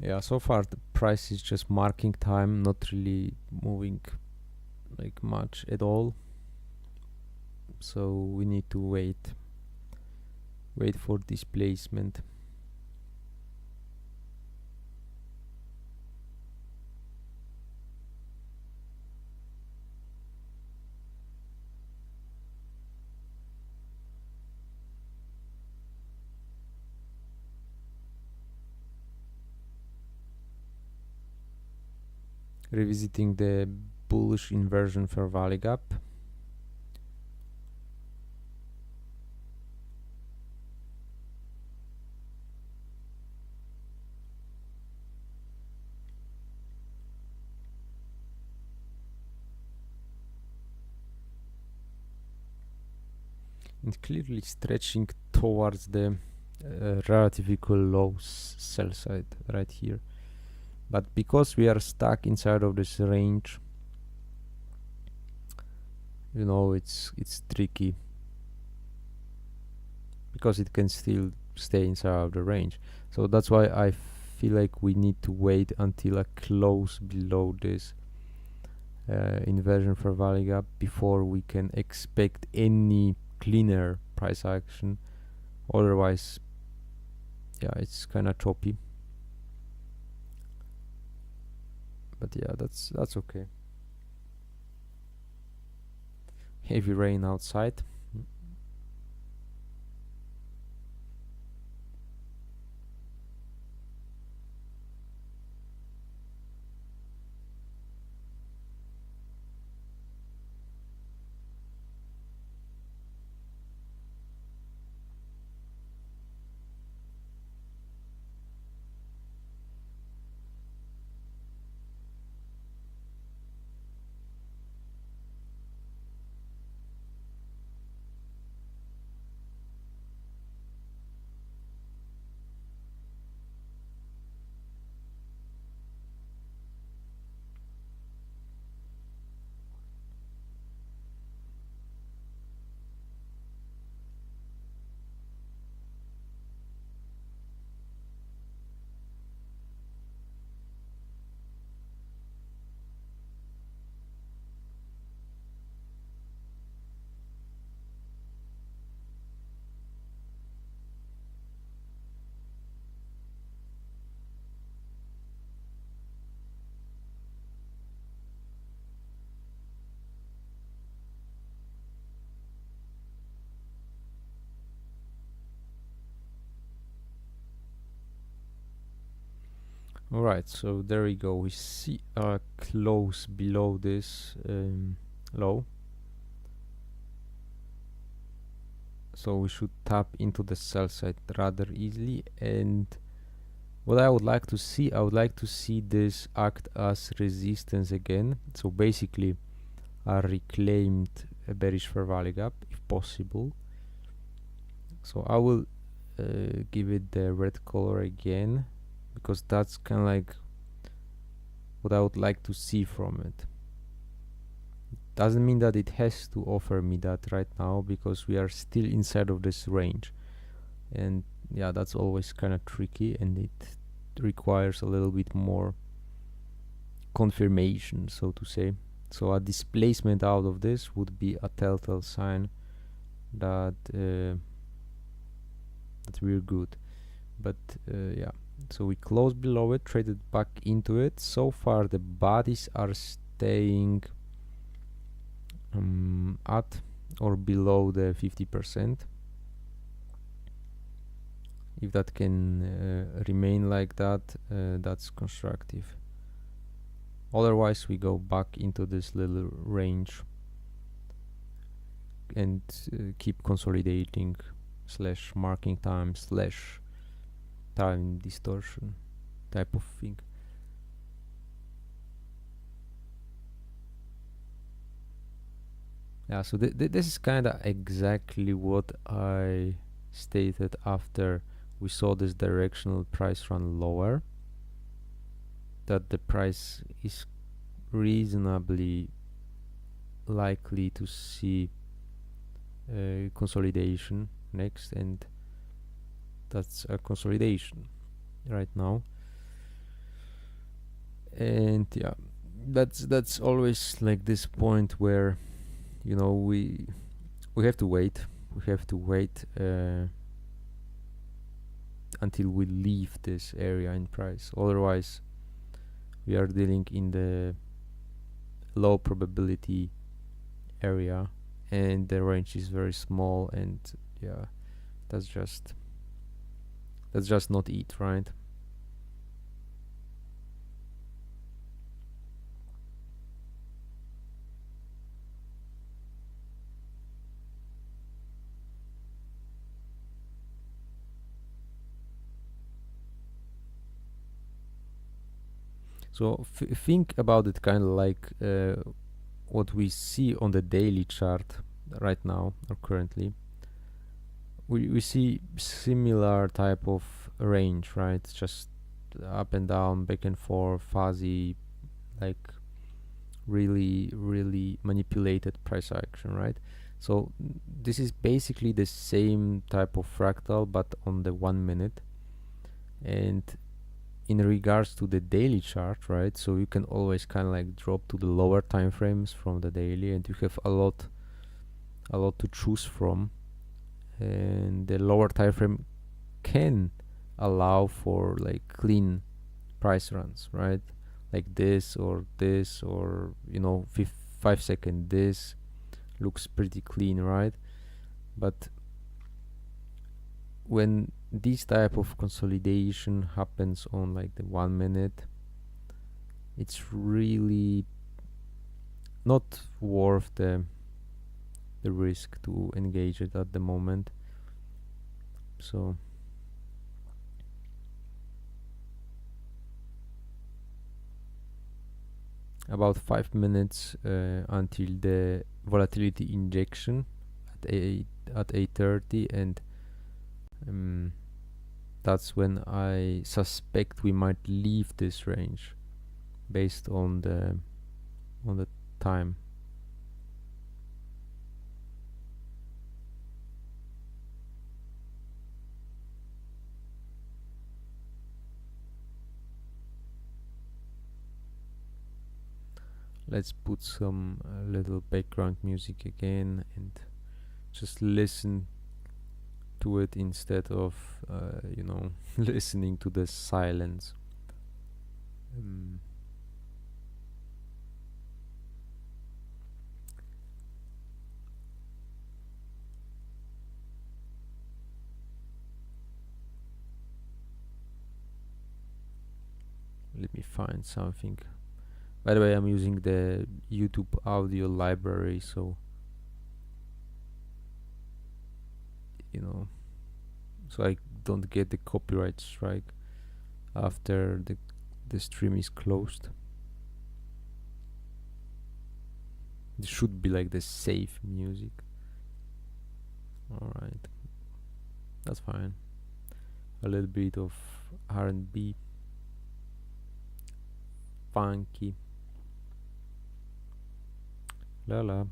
Yeah, so far the price is just marking time, not really moving like much at all. So we need to wait for displacement. Revisiting the bullish inversion fair value gap. And clearly stretching towards the relative equal lows sell side right here. But because we are stuck inside of this range, it's tricky, because it can still stay inside of the range. So that's why I feel like we need to wait until a close below this inversion fair value gap before we can expect any cleaner price action. Otherwise, it's kind of choppy. But that's okay. Heavy rain outside. Alright, so there we go. We see a close below this low. So we should tap into the sell side rather easily. And what I would like to see, this act as resistance again. So basically a reclaimed bearish fair value gap if possible. So I will give it the red color again, because that's kind of like what I would like to see from it. Doesn't mean that it has to offer me that right now, because we are still inside of this range, and yeah, that's always kind of tricky, and it requires a little bit more confirmation, so to say. So a displacement out of this would be a telltale sign that that we're good. But yeah, so we closed below it, traded back into it. So far the bodies are staying at or below the 50%. If that can remain like that, that's constructive. Otherwise we go back into this little range and keep consolidating slash marking time slash time distortion type of thing. Yeah, so this is kind of exactly what I stated after we saw this directional price run lower, that the price is reasonably likely to see consolidation next, and that's a consolidation right now. And yeah, that's always like this point where, you know, we have to wait. We have to wait until we leave this area in price. Otherwise, we are dealing in the low probability area, and the range is very small, and yeah, that's just not it, right? So think about it kind of like what we see on the daily chart right now or currently. We see similar type of range, right? Just up and down, back and forth, fuzzy, like really manipulated price action, right? So this is basically the same type of fractal, but on the 1 minute. And in regards to the daily chart, right, so you can always kind of like drop to the lower time frames from the daily, and you have a lot to choose from. And the lower time frame can allow for like clean price runs, right? Like this, or you know, 5 second this looks pretty clean, right? But when this type of consolidation happens on like the 1 minute, it's really not worth the risk to engage it at the moment. So about 5 minutes until the volatility injection at 8:30, and that's when I suspect we might leave this range based on the time. Let's put some little background music again and just listen to it instead of you know, listening to the silence. Let me find something. By the way, I'm using the YouTube audio library, so you know, so I don't get the copyright strike after the stream is closed. This should be like the safe music. Alright, that's fine. A little bit of R&B, funky, la la.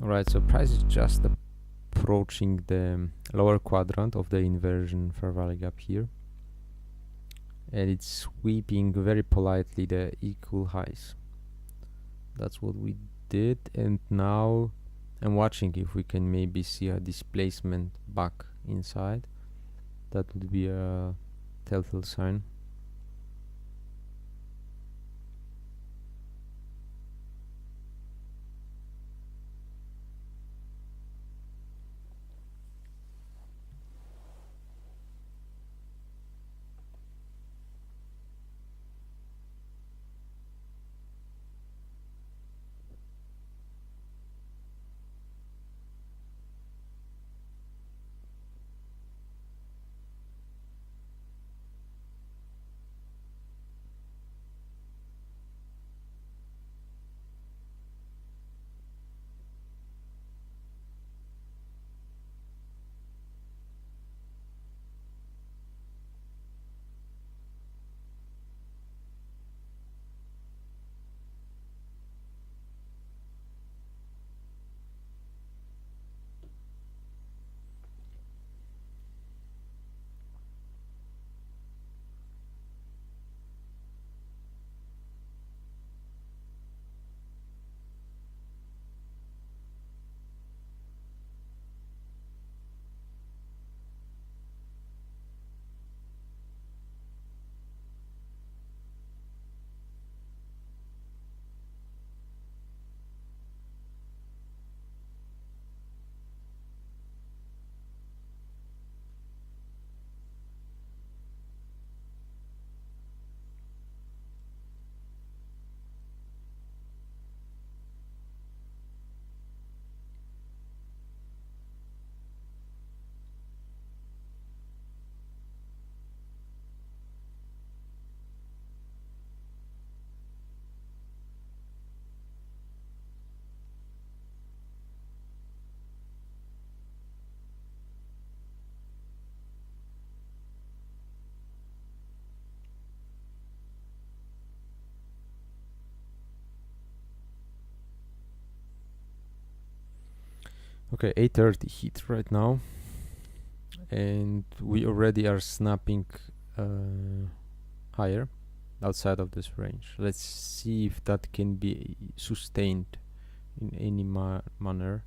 Alright, so price is just approaching the lower quadrant of the inversion fair value gap here, and it's sweeping very politely the equal highs. That's what we did, and now I'm watching if we can maybe see a displacement back inside. That would be a telltale sign. Okay, 830 hit right now, and we already are snapping higher outside of this range. Let's see if that can be sustained in any manner.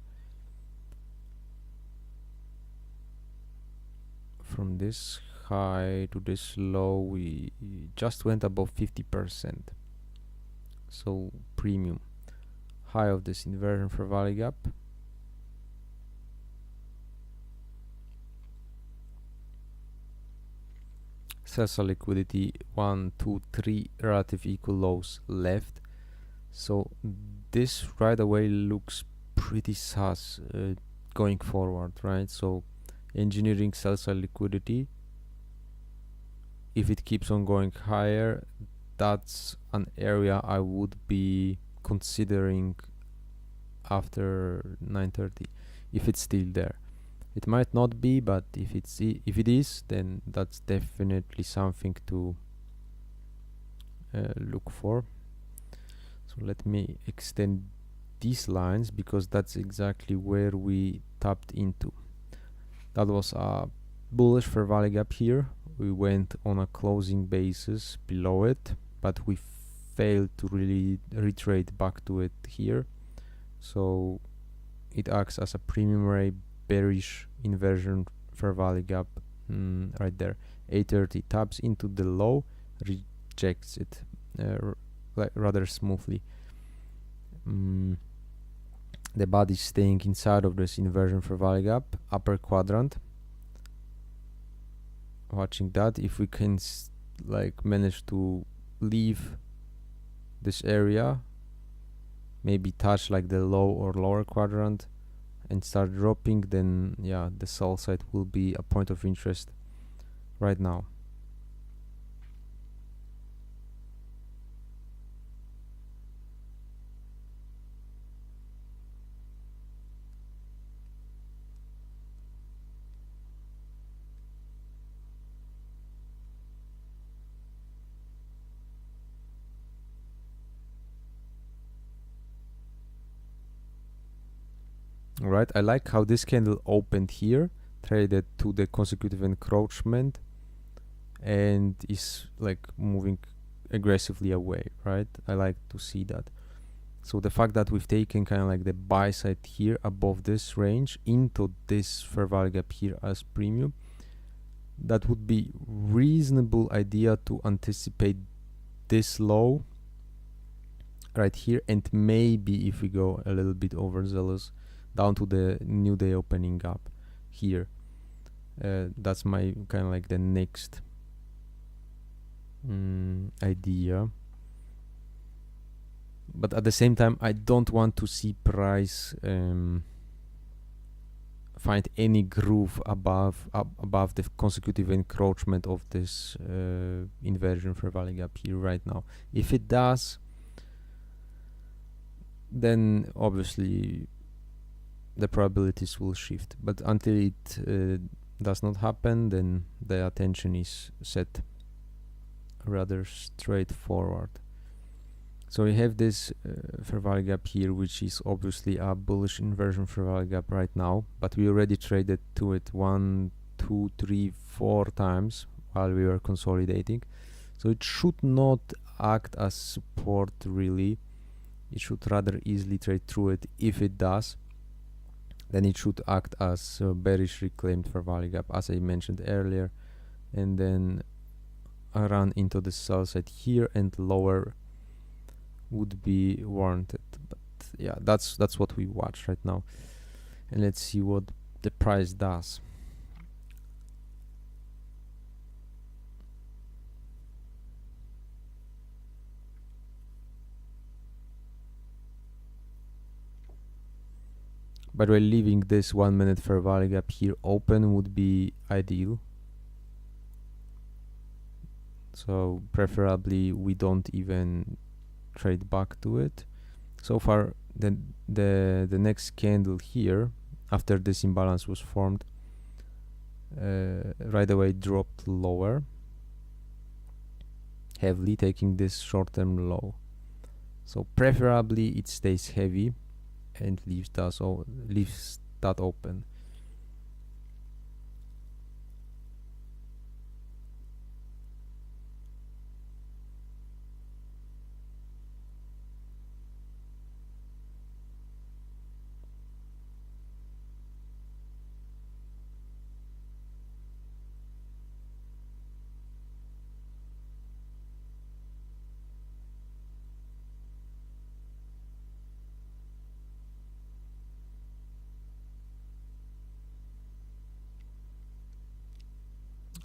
From this high to this low, we just went above 50%. So premium high of this inversion fair value gap. Sell liquidity 1, 2, 3 relative equal lows left. So this right away looks pretty sus going forward, right? So engineering sell side liquidity, if it keeps on going higher, that's an area I would be considering after 9:30 if it's still there. It might not be, but if it is, then that's definitely something to look for. So let me extend these lines because that's exactly where we tapped into. That was a bullish fair value gap here. We went on a closing basis below it, but we failed to really retrade back to it here. So it acts as a premium ray bearish inversion fair value gap right there. 830 taps into the low, rejects it like rather smoothly. The body is staying inside of this inversion fair value gap, upper quadrant. Watching that, if we can like manage to leave this area, maybe touch like the low or lower quadrant and start dropping, then yeah, the sell side will be a point of interest right now. All right, I like how this candle opened here, traded to the consecutive encroachment, and is like moving aggressively away, right? I like to see that. So the fact that we've taken kind of like the buy side here above this range into this fair value gap here as premium, that would be reasonable idea to anticipate this low right here, and maybe if we go a little bit overzealous down to the new day opening up here. That's my kind of like the next idea. But at the same time, I don't want to see price find any groove above the consecutive encroachment of this inversion fair value gap here right now. If it does, then obviously the probabilities will shift. But until it does not happen, then the attention is set rather straightforward. So we have this fair value gap here, which is obviously a bullish inversion fair value gap right now, but we already traded to it 1, 2, 3, 4 times while we were consolidating. So it should not act as support really. It should rather easily trade through it. If it does, then it should act as a bearish reclaimed fair value gap, as I mentioned earlier, and then a run into the sell side here and lower would be warranted. But yeah, that's what we watch right now, and let's see what the price does. By the way, leaving this 1 minute fair value gap here open would be ideal. So preferably we don't even trade back to it. So far the next candle here after this imbalance was formed right away dropped lower heavily, taking this short-term low. So preferably it stays heavy and leaves that open.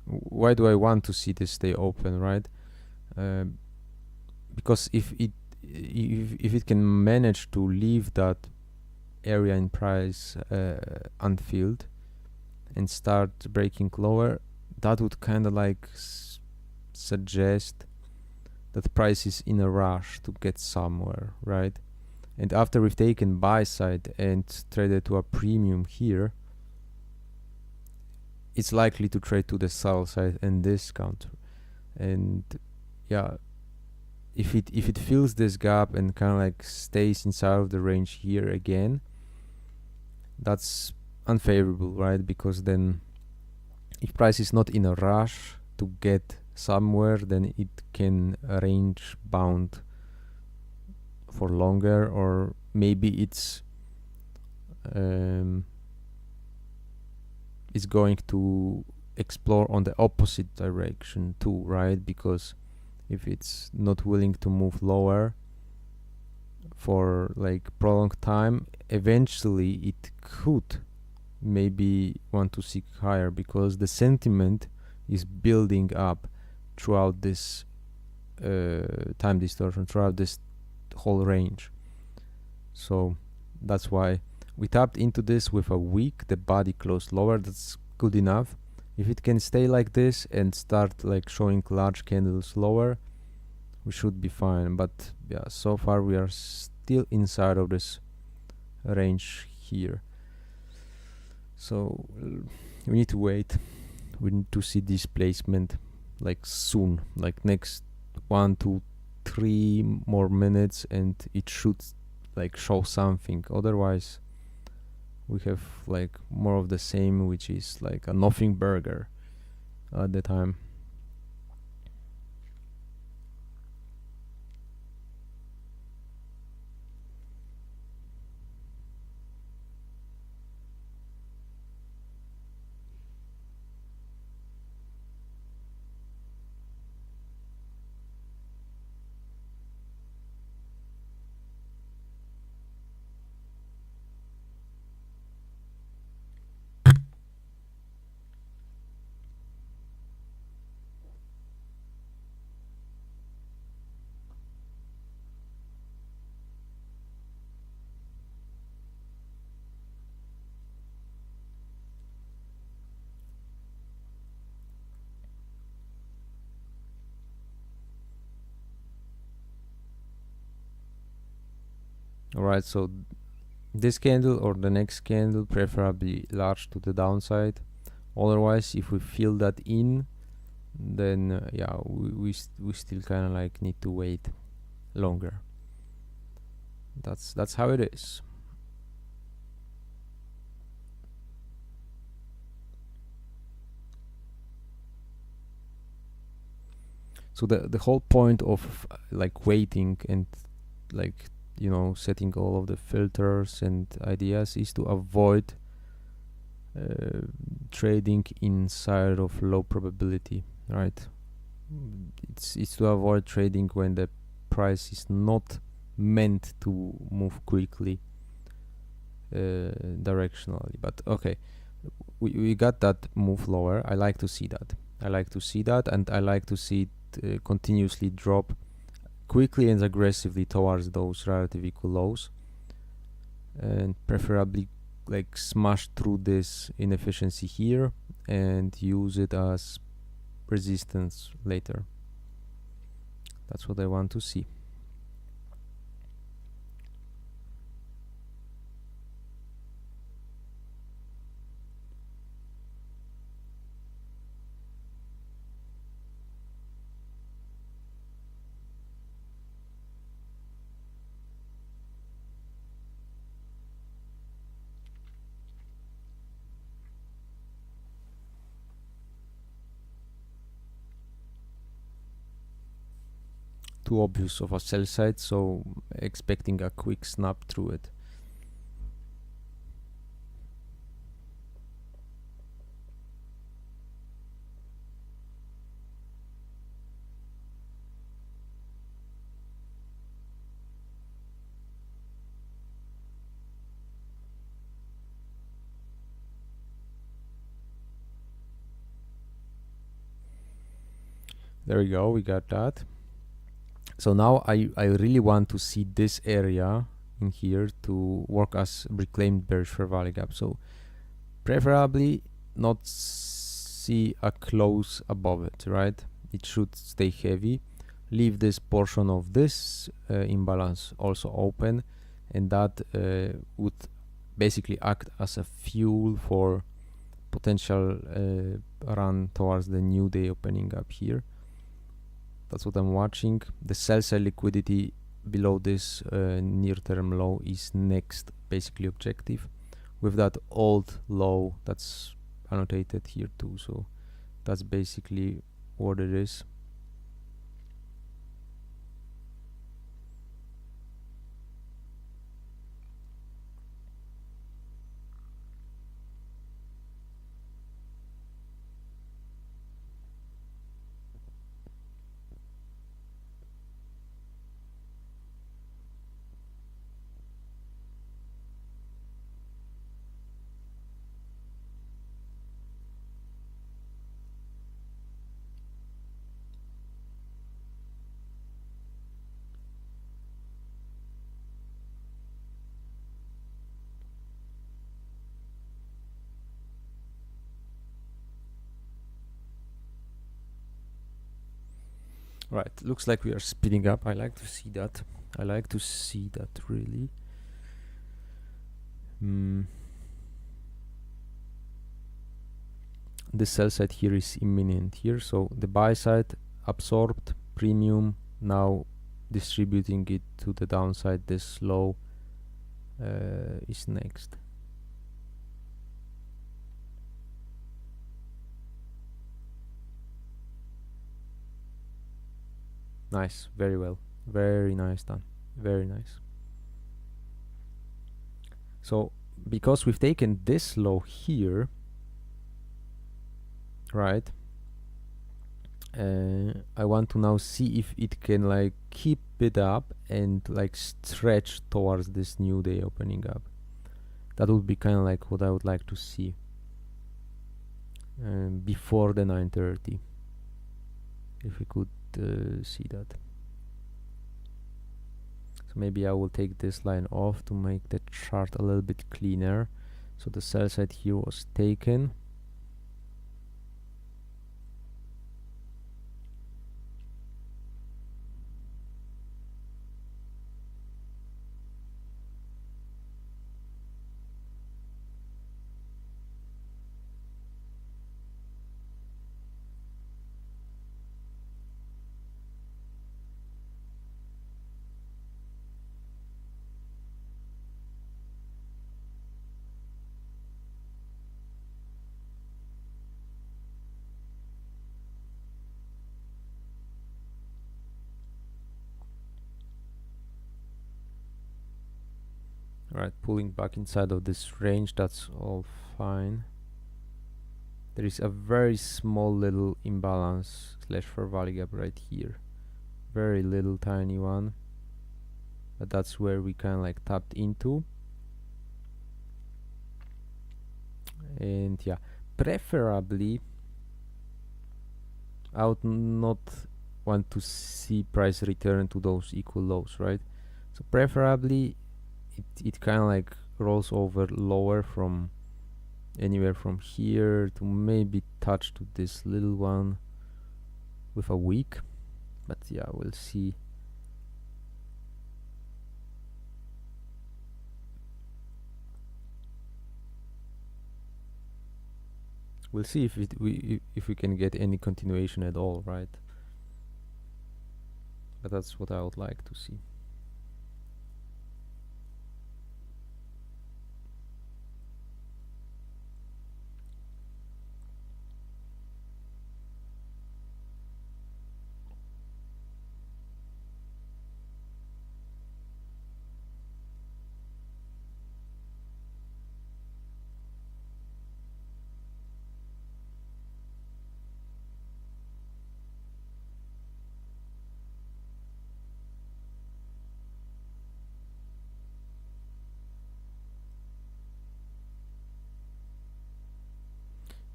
Why do I want to see this stay open, right? Because if it can manage to leave that area in price unfilled and start breaking lower, that would kind of like suggest that price is in a rush to get somewhere, right? And after we've taken buy side and traded to a premium here, it's likely to trade to the sell side and discount. And yeah, if it fills this gap and kind of like stays inside of the range here again, that's unfavorable, right? Because then if price is not in a rush to get somewhere, then it can range bound for longer, or maybe it's going to explore on the opposite direction too, right? Because if it's not willing to move lower for like prolonged time, eventually it could maybe want to seek higher, because the sentiment is building up throughout this time distortion, throughout this whole range. So that's why we tapped into this with a week, the body closed lower. That's good enough. If it can stay like this and start like showing large candles lower, we should be fine. But yeah, so far we are still inside of this range here. So we need to wait. We need to see displacement like soon, like next 1, 2, 3 more minutes, and it should like show something. Otherwise we have like more of the same, which is like a nothing burger at the time. Alright, so this candle or the next candle preferably large to the downside. Otherwise, if we fill that in, then yeah, we still kind of like need to wait longer. That's how it is. So the whole point of like waiting and like, you know, setting all of the filters and ideas is to avoid trading inside of low probability, right? It's to avoid trading when the price is not meant to move quickly directionally. But okay, we got that move lower. I like to see that. I like to see that, and I like to see it continuously drop quickly and aggressively towards those relative equal lows, and preferably like smash through this inefficiency here and use it as resistance later. That's what I want to see. Too obvious of a sell side, so expecting a quick snap through it. There we go, we got that. So now I really want to see this area in here to work as reclaimed bearish fair value gap. So preferably not see a close above it, right? It should stay heavy. Leave this portion of this imbalance also open, and that would basically act as a fuel for potential run towards the new day opening up here. That's what I'm watching. The sell side liquidity below this near-term low is next basically objective, with that old low that's annotated here too. So that's basically what it is. Right, looks like we are speeding up. I like to see that. I like to see that really. The sell side here is imminent here, so the buy side absorbed premium, now distributing it to the downside. This low is next. Nice, very well, very nice done, very nice. So because we've taken this low here, right, I want to now see if it can like keep it up and like stretch towards this new day opening up. That would be kind of like what I would like to see before the 9:30, if we could see that. So maybe I will take this line off to make the chart a little bit cleaner. So the sell side here was taken. Right, pulling back inside of this range, that's all fine. There is a very small little imbalance slash fair value gap right here. Very little tiny one. But that's where we kind of like tapped into. And yeah, preferably I would not want to see price return to those equal lows, right? So preferably it kind of like rolls over lower from anywhere from here to maybe touch to this little one with a week. But yeah, we'll see. We'll see if we can get any continuation at all, right? But that's what I would like to see.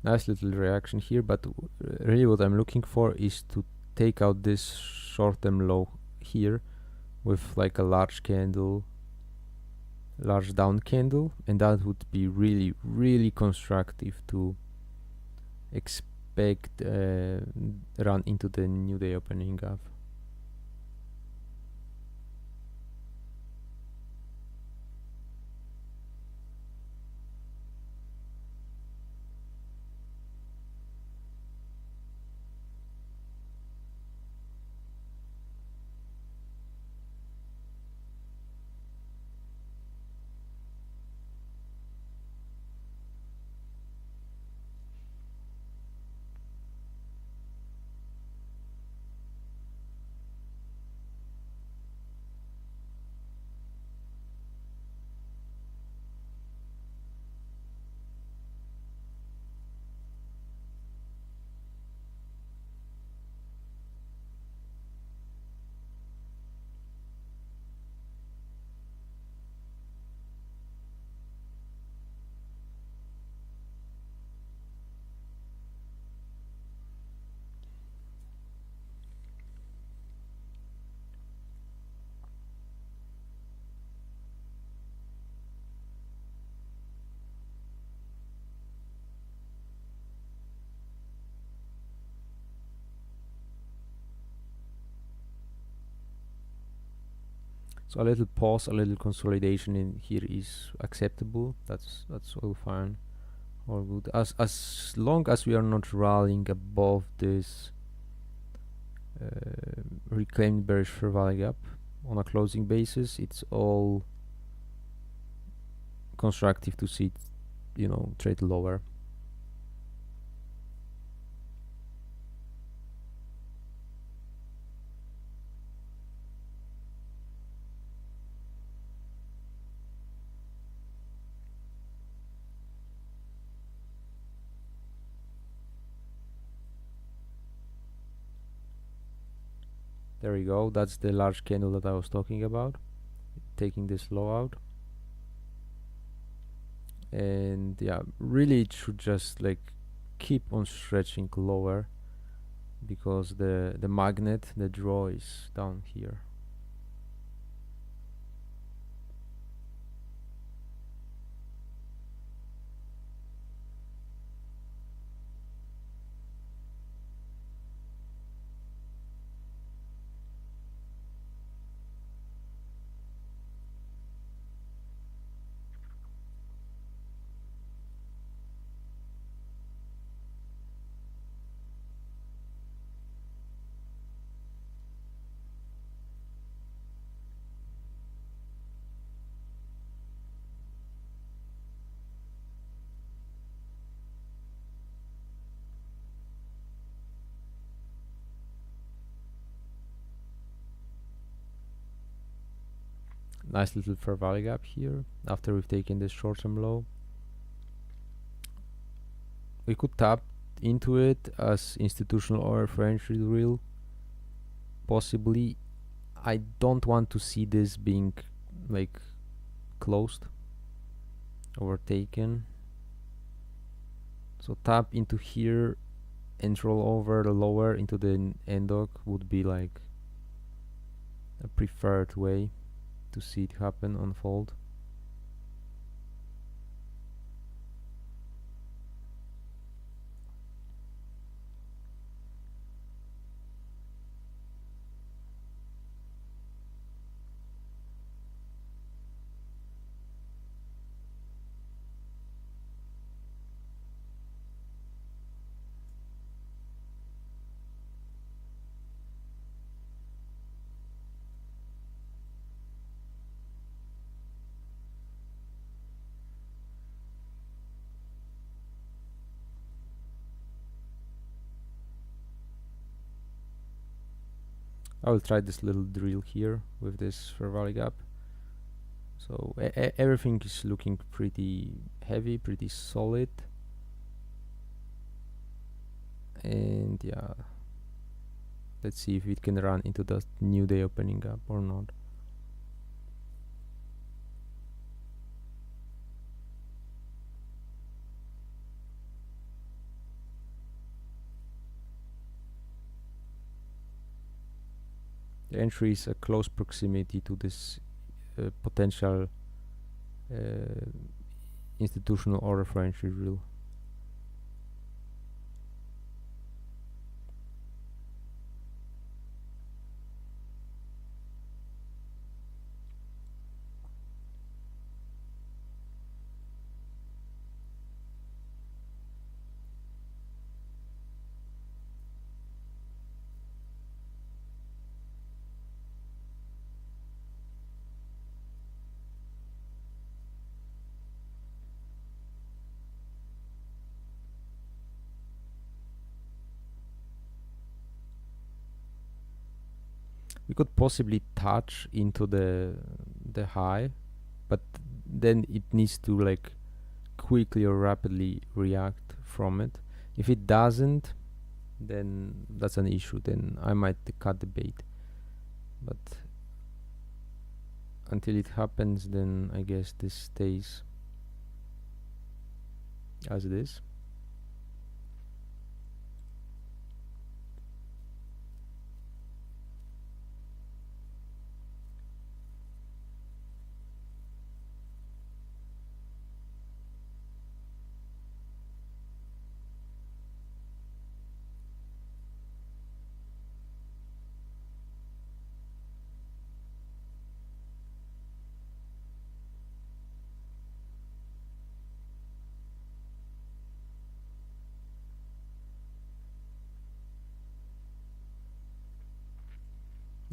Nice little reaction here, but really what I'm looking for is to take out this short-term low here with like a large candle, large down candle, and that would be really, really constructive to expect run into the new day opening up. So a little pause, a little consolidation in here is acceptable. That's all fine, all good. As long as we are not rallying above this reclaimed bearish fair value gap on a closing basis, it's all constructive to see it, trade lower. There we go. That's the large candle that I was talking about. Taking this low out. And yeah, really it should just like keep on stretching lower, because the magnet, the draw, is down here. Nice little fair value gap here after we've taken this short-term low. We could tap into it as institutional or French drill, possibly. I don't want to see this being like closed, overtaken. So tap into here and roll over the lower into the NDOC would be like a preferred way to see it happen, unfold. I will try this little drill here with this fair value gap. So everything is looking pretty heavy, pretty solid. And yeah, let's see if it can run into the new day opening up or not. The entry is a close proximity to this potential institutional order for entry drill. We could possibly touch into the high, but then it needs to like quickly or rapidly react from it. If it doesn't, then that's an issue. Then I might cut the bait. But until it happens, then I guess this stays as it is.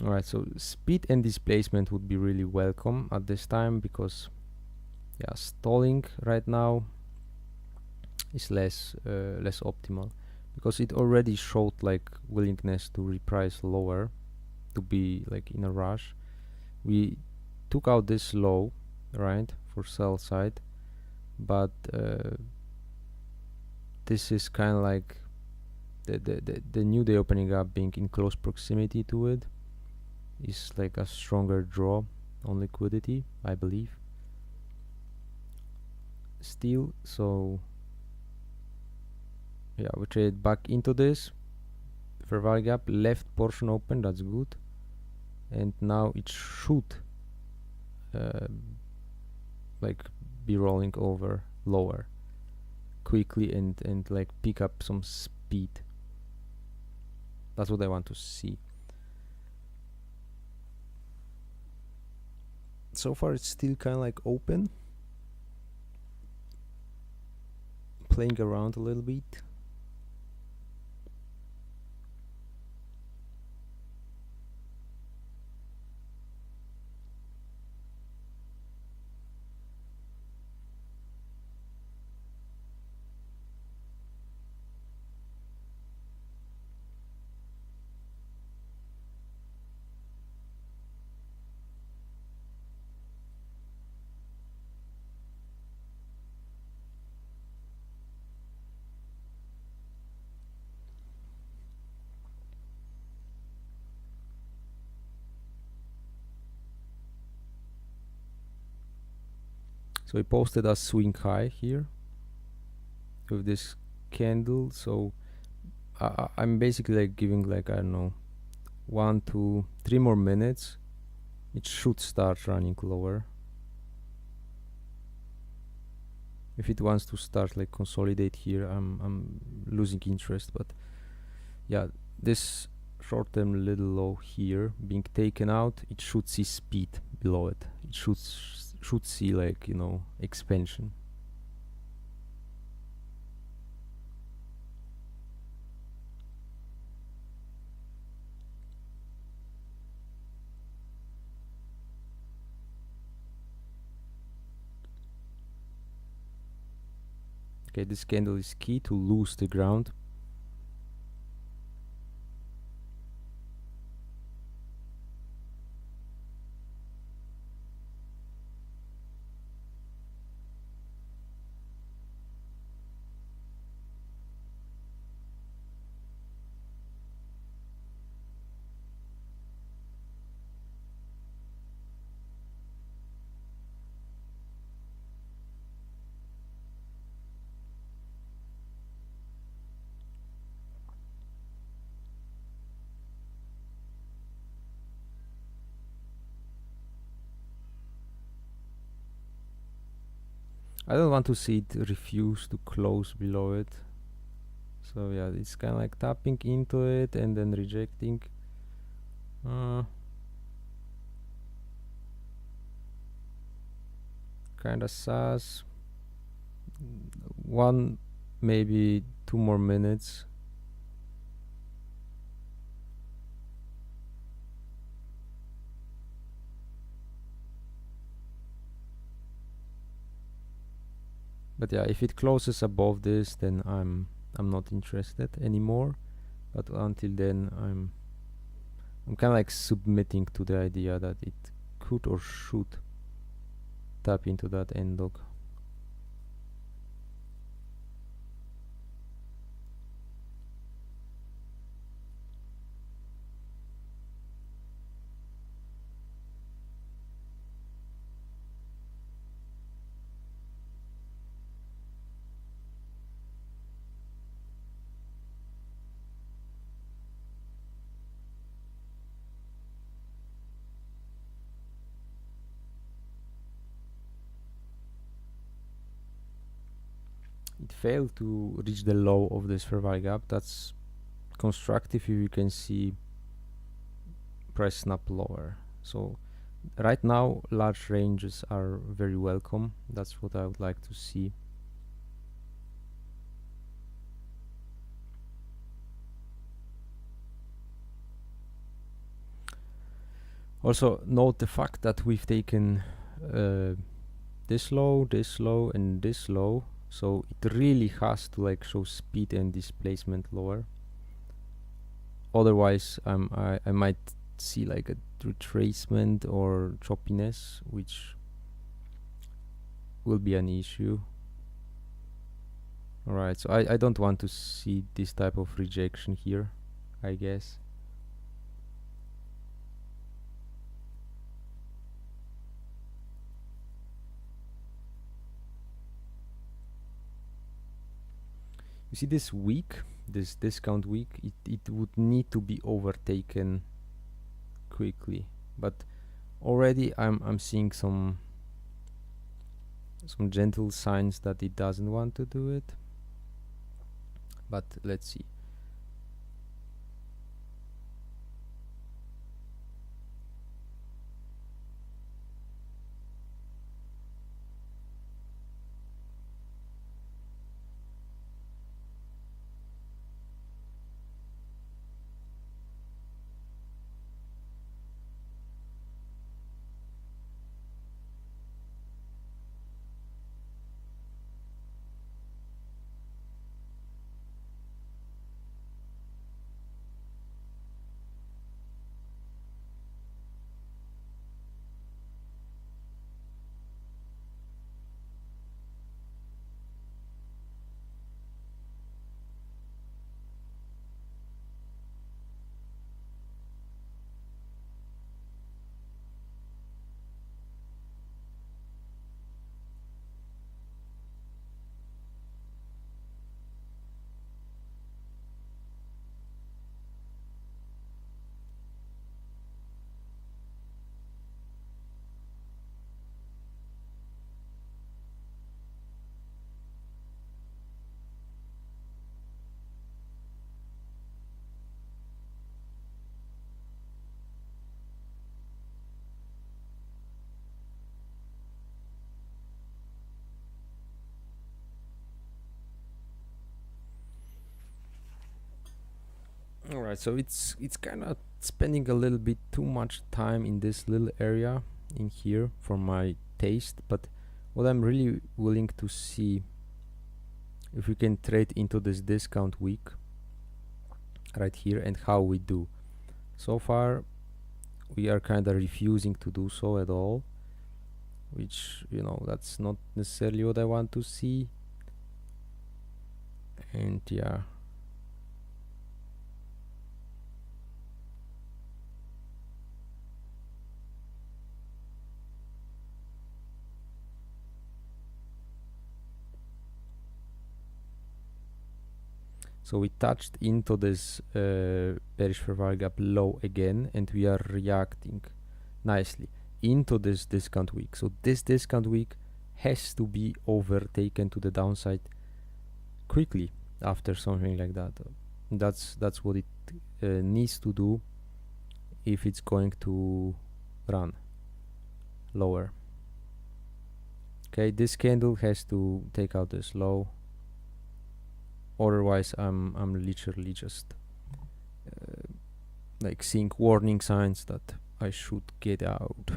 Alright, so speed and displacement would be really welcome at this time, because yeah, stalling right now is less optimal, because it already showed like willingness to reprice lower, to be like in a rush. We took out this low, right, for sell side, but this is kind of like the new day opening up being in close proximity to it. is like a stronger draw on liquidity, I believe. Still, so yeah, we trade back into this fair value gap, left portion open, that's good, and now it should uh, like be rolling over lower quickly and like pick up some speed. That's what I want to see. So far it's still kind of like open, playing around a little bit. So we posted a swing high here with this candle. So I'm basically like giving like, I don't know, 1, 2, 3 more minutes. It should start running lower. If it wants to start like consolidate here, I'm losing interest. But yeah, this short-term little low here being taken out, it should see speed below it. It should see like, you know, expansion. Okay, this candle is key to lose the ground. I don't want to see it refuse to close below it. So yeah, it's kind of like tapping into it and then rejecting. Kind of sus. 1, maybe 2 more minutes. But yeah, if it closes above this, then I'm not interested anymore. But until then, I'm kind of like submitting to the idea that it could or should tap into that end dog. It failed to reach the low of this fair value gap. That's constructive if you can see price snap lower. So right now large ranges are very welcome. That's what I would like to see. Also note the fact that we've taken this low, and this low, so it really has to like show speed and displacement lower. Otherwise I might see like a retracement or choppiness, which will be an issue. Alright, so I don't want to see this type of rejection here, I guess. you see this week, this discount week, it would need to be overtaken quickly, but already I'm seeing some gentle signs that it doesn't want to do it, but let's see. All right, so it's kind of spending a little bit too much time in this little area in here for my taste, but what I'm really willing to see, if we can trade into this discount week right here and how we do. So far we are kind of refusing to do so at all, which, you know, that's not necessarily what I want to see. And yeah, so we touched into this bearish fair value gap low again, and we are reacting nicely into this discount week. So this discount week has to be overtaken to the downside quickly after something like that. That's what it needs to do if it's going to run lower. Okay, this candle has to take out this low, otherwise I'm literally just like seeing warning signs that I should get out.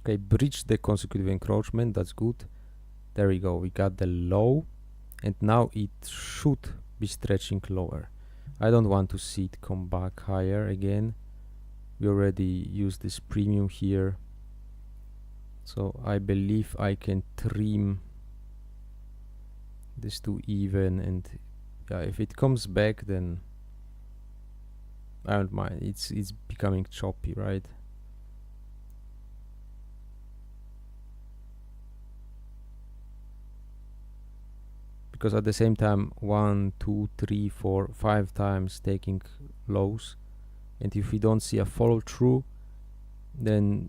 Okay, breach the consecutive encroachment, that's good. There we go, we got the low, and now it should be stretching lower. I don't want to see it come back higher again. We already used this premium here, so I believe I can trim this to even, and yeah, if it comes back, then I don't mind. It's becoming choppy, right? Because at the same time, 1, 2, 3, 4, 5 times taking lows, and if we don't see a follow through, then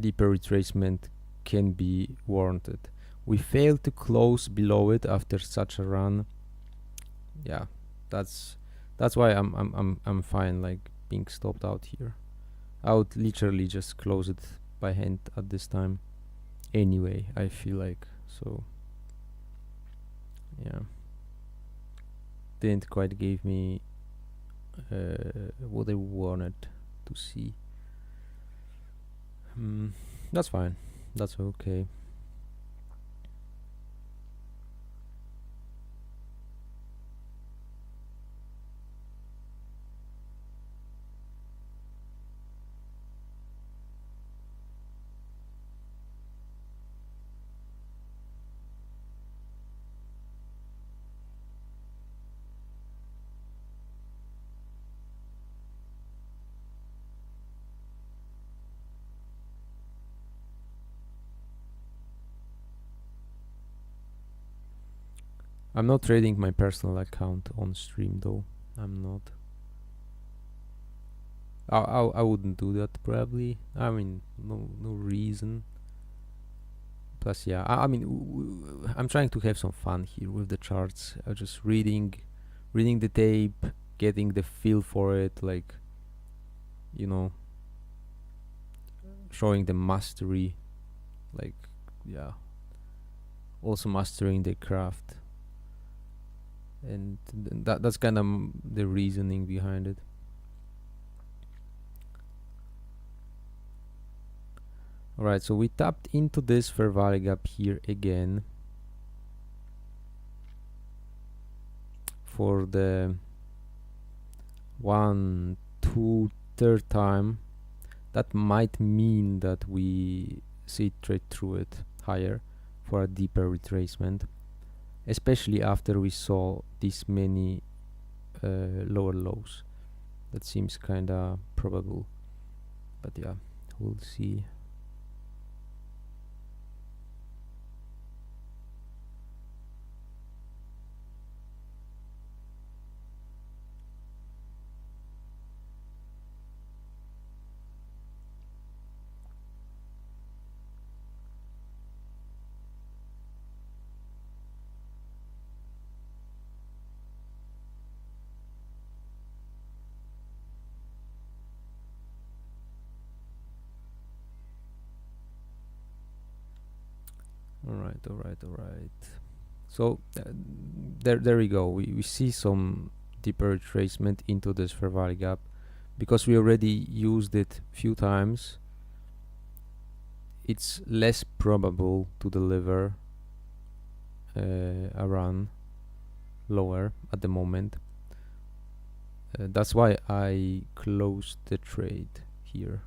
deeper retracement can be warranted. We failed to close below it after such a run. Yeah, that's why I'm fine like being stopped out here. I would literally just close it by hand at this time anyway, I feel like. So yeah, didn't quite give me what I wanted to see. That's fine, that's okay. I'm not trading my personal account on stream though. I'm not. I wouldn't do that probably. I mean, no reason. Plus, yeah, I mean, I'm trying to have some fun here with the charts. Just reading the tape, getting the feel for it, like, you know, showing the mastery, like, yeah, also mastering the craft, and that's kind of the reasoning behind it. Alright, so we tapped into this fair value gap here again for the third time. That might mean that we see it trade through it higher for a deeper retracement, especially after we saw this many lower lows. That seems kinda probable, but yeah, we'll see. Alright. So there we go. We see some deeper retracement into this fair value gap because we already used it few times. It's less probable to deliver a run lower at the moment. That's why I closed the trade here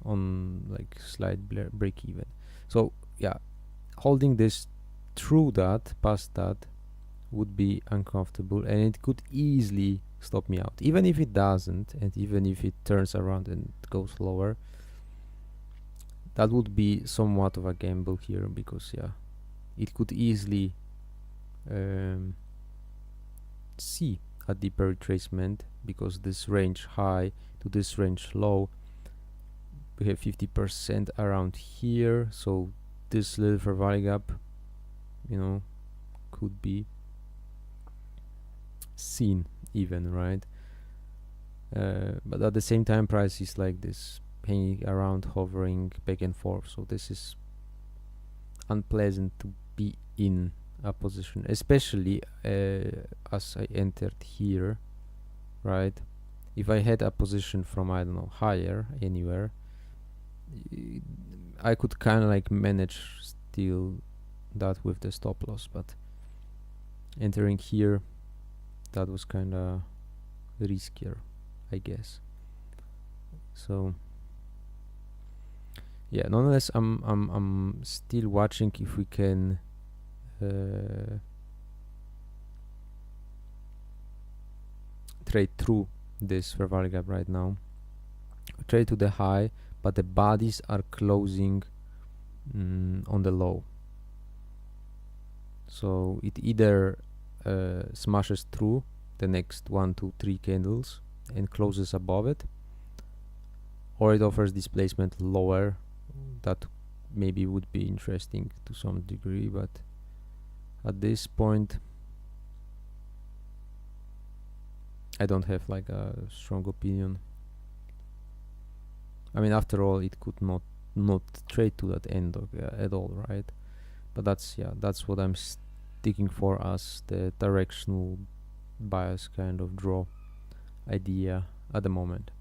on like slight break even. So yeah, holding this through that, past that, would be uncomfortable, and it could easily stop me out. Even if it doesn't, and even if it turns around and goes lower, that would be somewhat of a gamble here, because yeah, it could easily see a deeper retracement, because this range high to this range low, we have 50% around here, so this little fair value gap, you know, could be seen even, right? But at the same time, price is like this, hanging around, hovering back and forth, so this is unpleasant to be in a position, especially as I entered here, right? If I had a position from, I don't know, higher anywhere, I could kind of like manage still that with the stop loss, but entering here, that was kind of riskier, I guess. So yeah, nonetheless, I'm still watching if we can trade through this fair value gap right now. Trade to the high, but the bodies are closing on the low. So it either smashes through the next 1, 2, 3 candles and closes above it, or it offers displacement lower. That maybe would be interesting to some degree, but at this point I don't have like a strong opinion. I mean, after all, it could not trade to that end at all, right? But that's what I'm sticking for as the directional bias kind of draw idea at the moment.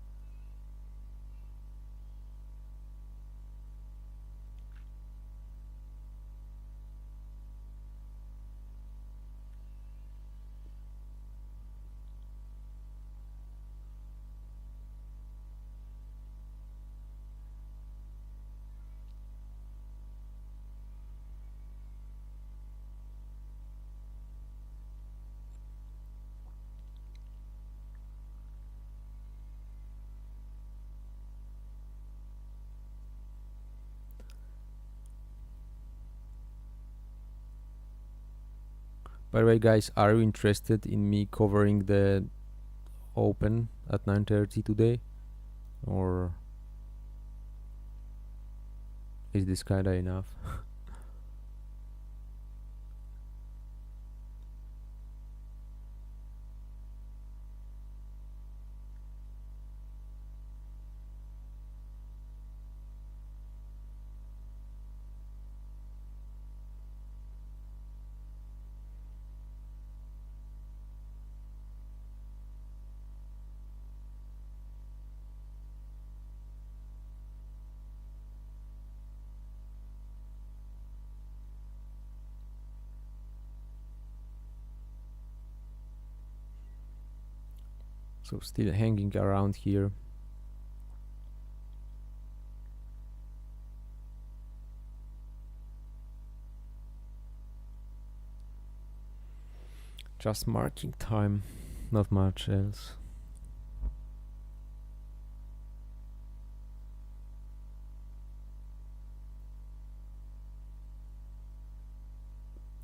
By the way, guys, are you interested in me covering the Open at 9:30 today, or is this kinda enough? So still hanging around here. Just marking time, not much else.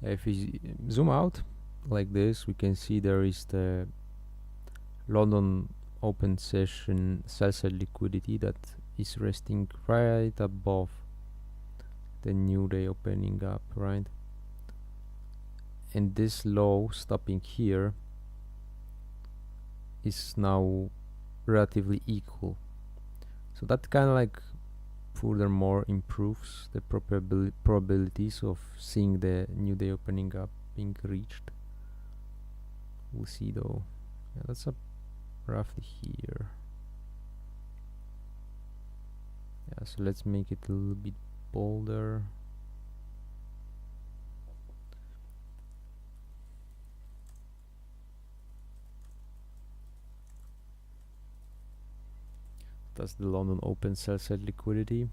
If we zoom out like this, we can see there is the London open session sell-side liquidity that is resting right above the new day opening up, right? And this low stopping here is now relatively equal. So that kind of like furthermore improves the probabilities of seeing the new day opening up being reached. We'll see though. Yeah, that's up roughly here. Yeah, so let's make it a little bit bolder. That's the London open sell-side liquidity.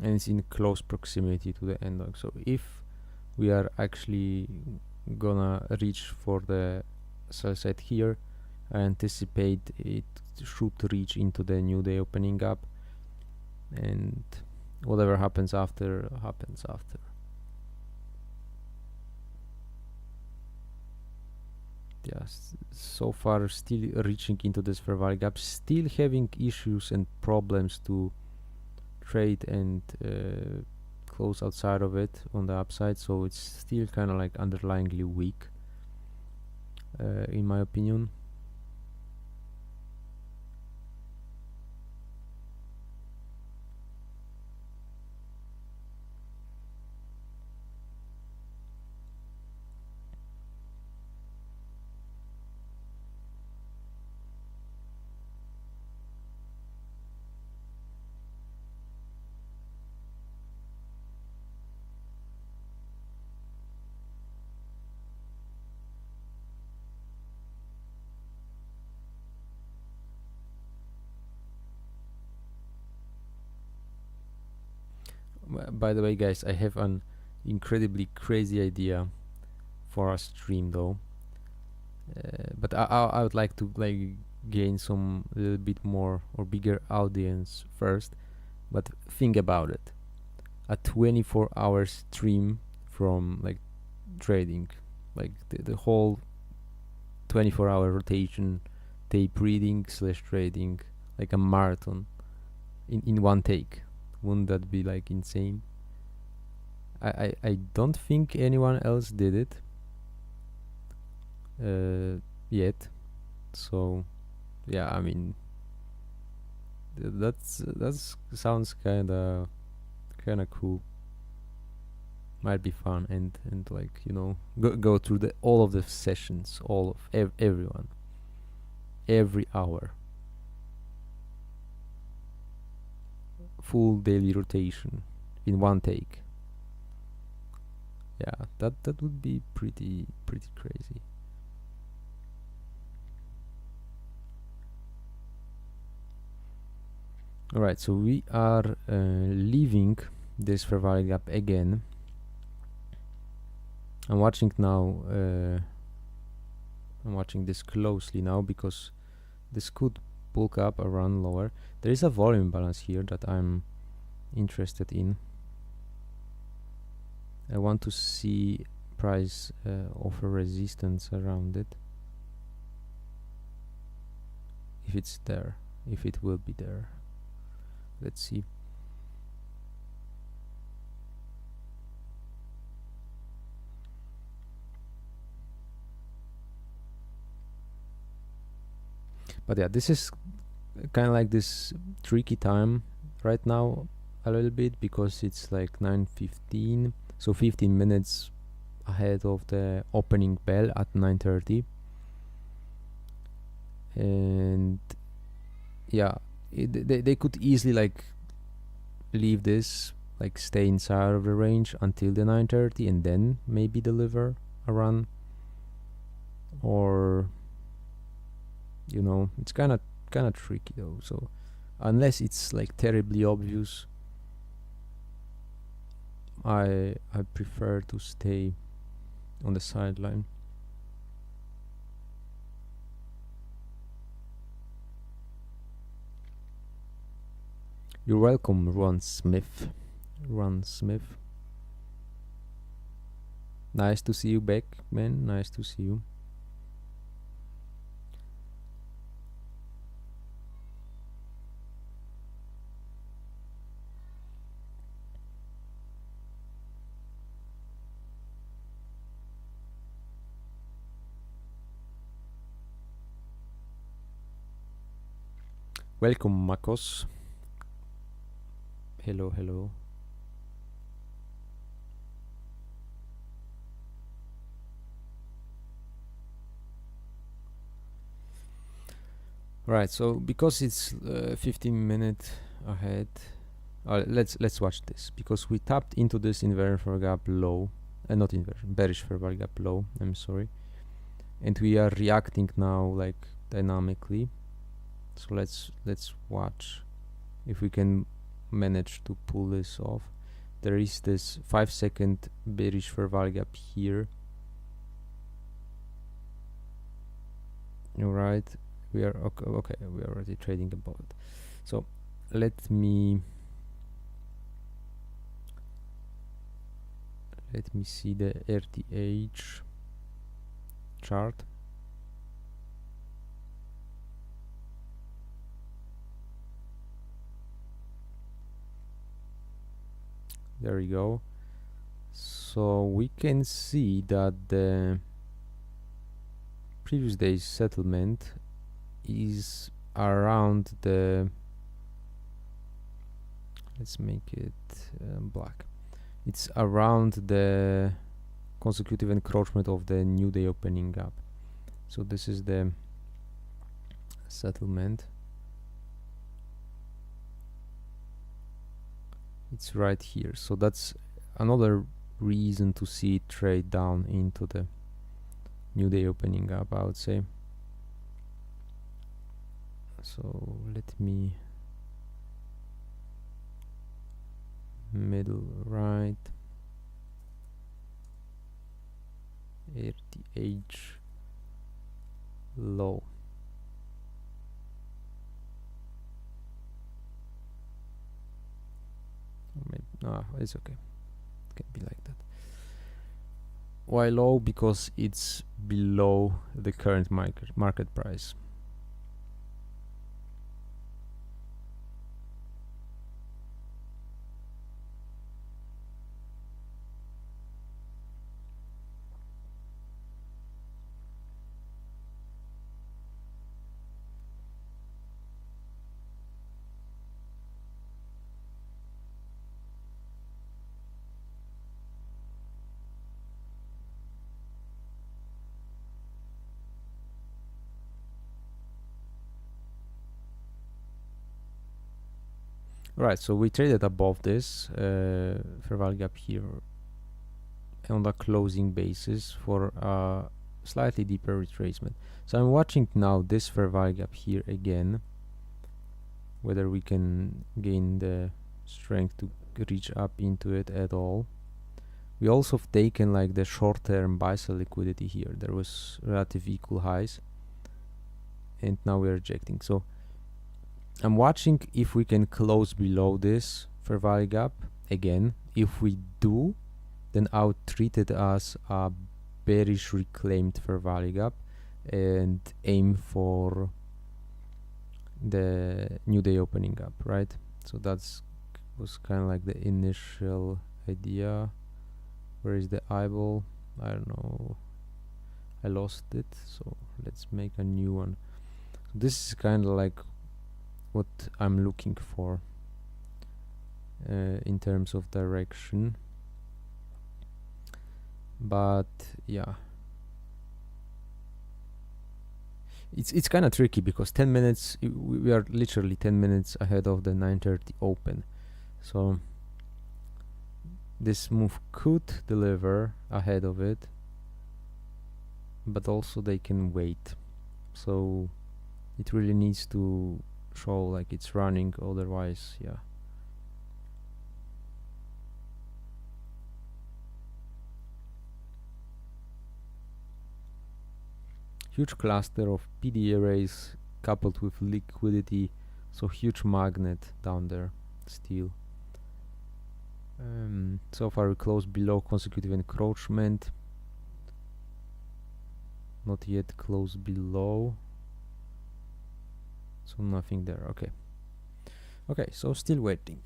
And it's in close proximity to the end log. So if we are actually gonna reach for the sell side here, I anticipate it should reach into the new day opening up, and whatever happens after happens after. Yes, so far still reaching into this fair value gap, still having issues and problems to trade and close outside of it on the upside, so it's still kind of like underlyingly weak in my opinion. By the way, guys, I have an incredibly crazy idea for a stream though, but I would like to like gain some little bit more or bigger audience first. But think about it, a 24-hour stream from like trading, like the whole 24-hour rotation, tape reading slash trading, like a marathon in one take. Wouldn't that be like insane? I don't think anyone else did it yet, so yeah, I mean that's sounds kinda cool. Might be fun, and like, you know, go through the all of the sessions, all of everyone, every hour, full daily rotation in one take. Yeah, that would be pretty crazy. All right, so we are leaving this fair value gap again. I'm watching now. I'm watching this closely now because this could bulk up around lower. There is a volume balance here that I'm interested in. I want to see price offer resistance around it, if it's there, if it will be there. Let's see. But yeah, this is kind of like this tricky time right now a little bit, because it's like 9:15, so 15 minutes ahead of the opening bell at 9:30. And yeah, they could easily like leave this, like stay inside of the range until the 9:30 and then maybe deliver a run, or you know, it's kind of tricky though. So unless it's like terribly obvious, I prefer to stay on the sideline. You're welcome, Ron Smith. Nice to see you back, man. Nice to see you. Welcome, Makos. Hello. Right, so because it's 15 minutes ahead, let's watch this, because we tapped into this inversion fair gap low, not inversion, bearish fair value gap low. I'm sorry, and we are reacting now like dynamically. So let's watch if we can manage to pull this off. There is this 5-second bearish fair value gap here. All right, we are okay. We are already trading above it. So let me see the RTH chart. There we go. So we can see that the previous day's settlement is around the, let's make it black. It's around the consecutive encroachment of the new day opening gap. So this is the settlement. It's right here. So that's another reason to see it trade down into the new day opening gap, I would say. So let me middle right, RTH low. Maybe, no, it's okay. It can be like that. Why low? Because it's below the current market price. Right, so we traded above this fair value gap here on the closing basis for a slightly deeper retracement. So I'm watching now this fair value gap here again, whether we can gain the strength to reach up into it at all. We also have taken like the short-term buy-sell liquidity here. There was relative equal highs, and now we're rejecting. So I'm watching if we can close below this fair value gap again. If we do, then I would treat it as a bearish reclaimed fair value gap and aim for the new day opening up, right? So that's was kind of like the initial idea. Where is the eyeball? I don't know, I lost it, so let's make a new one. So this is kind of like what I'm looking for in terms of direction, but yeah, it's kind of tricky because 10 minutes we are literally 10 minutes ahead of the 9:30 open, so this move could deliver ahead of it, but also they can wait. So it really needs to show like it's running, otherwise yeah. Huge cluster of PD arrays coupled with liquidity, so huge magnet down there still. So far we closed below consecutive encroachment, not yet closed below, so nothing there. Okay, so still waiting.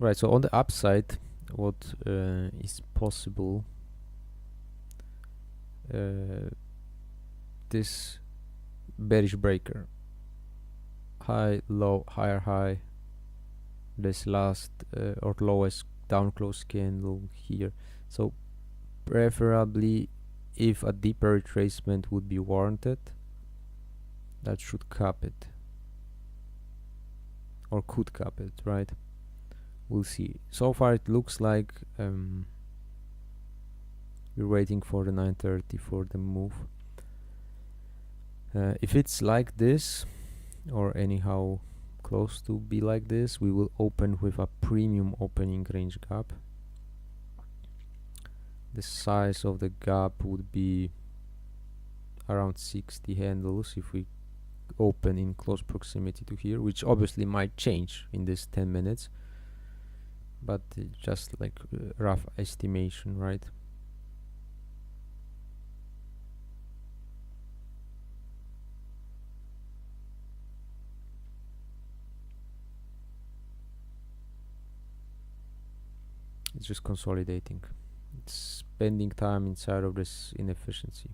Right, so on the upside, what is possible, this bearish breaker, high, low, higher high, this last or lowest down close candle here. So preferably if a deeper retracement would be warranted, that should cap it, or could cap it, right? We'll see. So far it looks like we're waiting for the 9:30 for the move. If it's like this, or anyhow close to be like this, we will open with a premium opening range gap. The size of the gap would be around 60 handles if we open in close proximity to here, which obviously might change in this 10 minutes, but just like rough estimation, right? It's just consolidating. It's spending time inside of this inefficiency.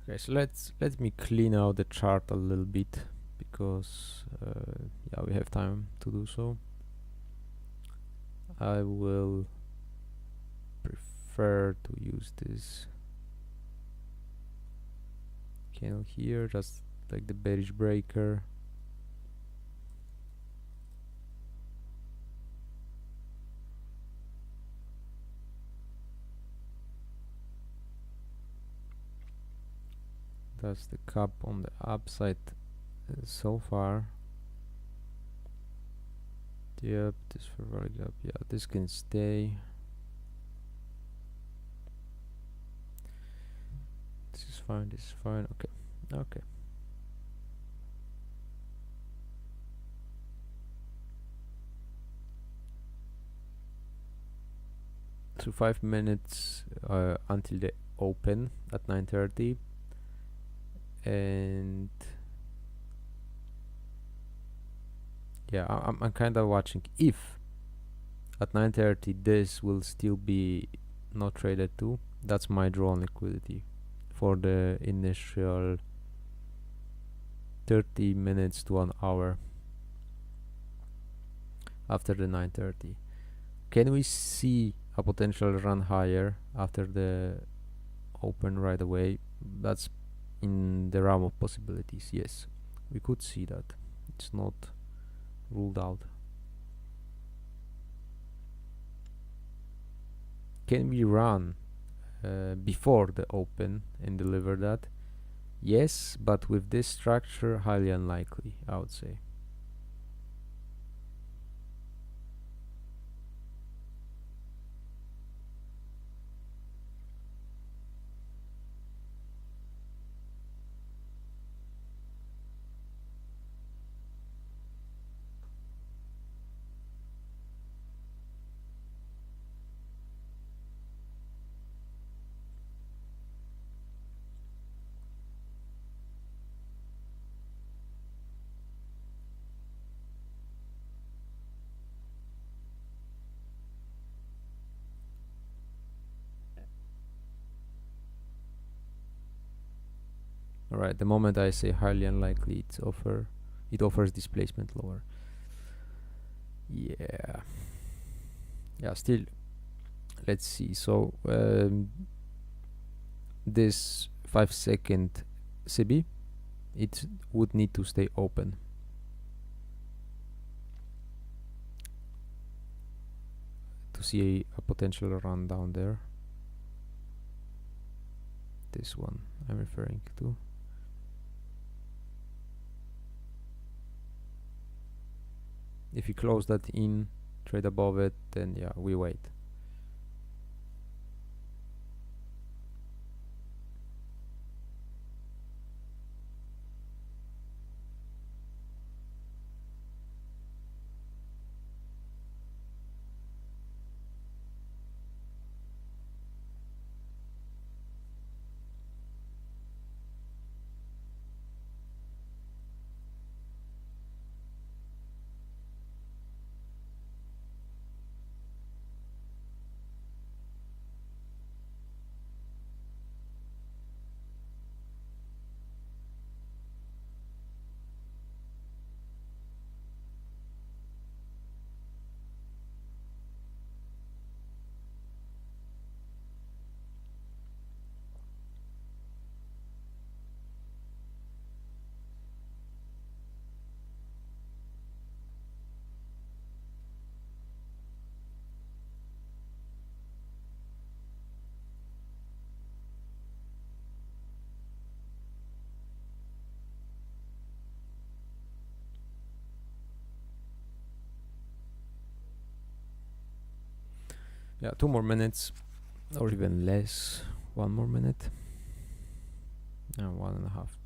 Okay, so let me clean out the chart a little bit, because yeah, we have time to do so. I will prefer to use this candle here, just like the bearish breaker. That's the cup on the upside so far. Yep, this for value gap. Yeah, this can stay. This is fine. This is fine. Okay. Okay. So 5 minutes until they open at 9:30, and yeah, I'm kind of watching if at 9:30 this will still be not traded too. That's my draw on liquidity for the initial 30 minutes to an hour after the 9:30. Can we see a potential run higher after the open right away? That's in the realm of possibilities. Yes, we could see that. It's not ruled out. Can we run before the open and deliver that? Yes, but with this structure, highly unlikely, I would say. Alright, the moment I say highly unlikely, it offers displacement lower. Yeah. Yeah, still, let's see. So this 5-second CB, it would need to stay open. To see a potential run down there. This one I'm referring to. If you close that in, trade above it, then yeah, we wait. Yeah, 2 more minutes, or even less. 1 more minute. No, 1.5.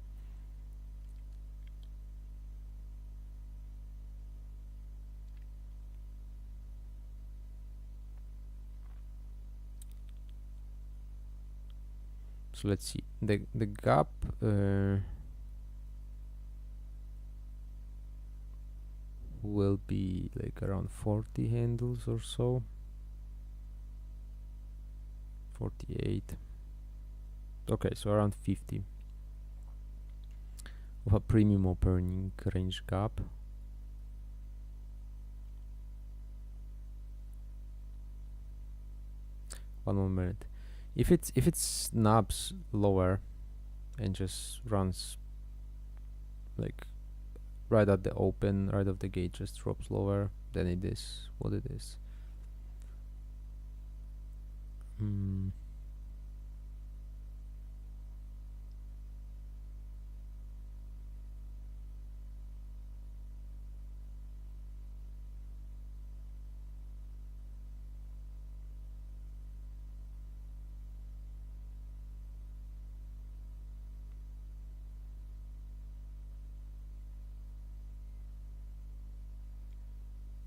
So let's see. The gap will be like around 40 handles or so. 48. Okay, so around 50. of a premium opening range gap. One more minute. If it snaps lower and just runs like right at the open, right of the gate, just drops lower, then it is what it is.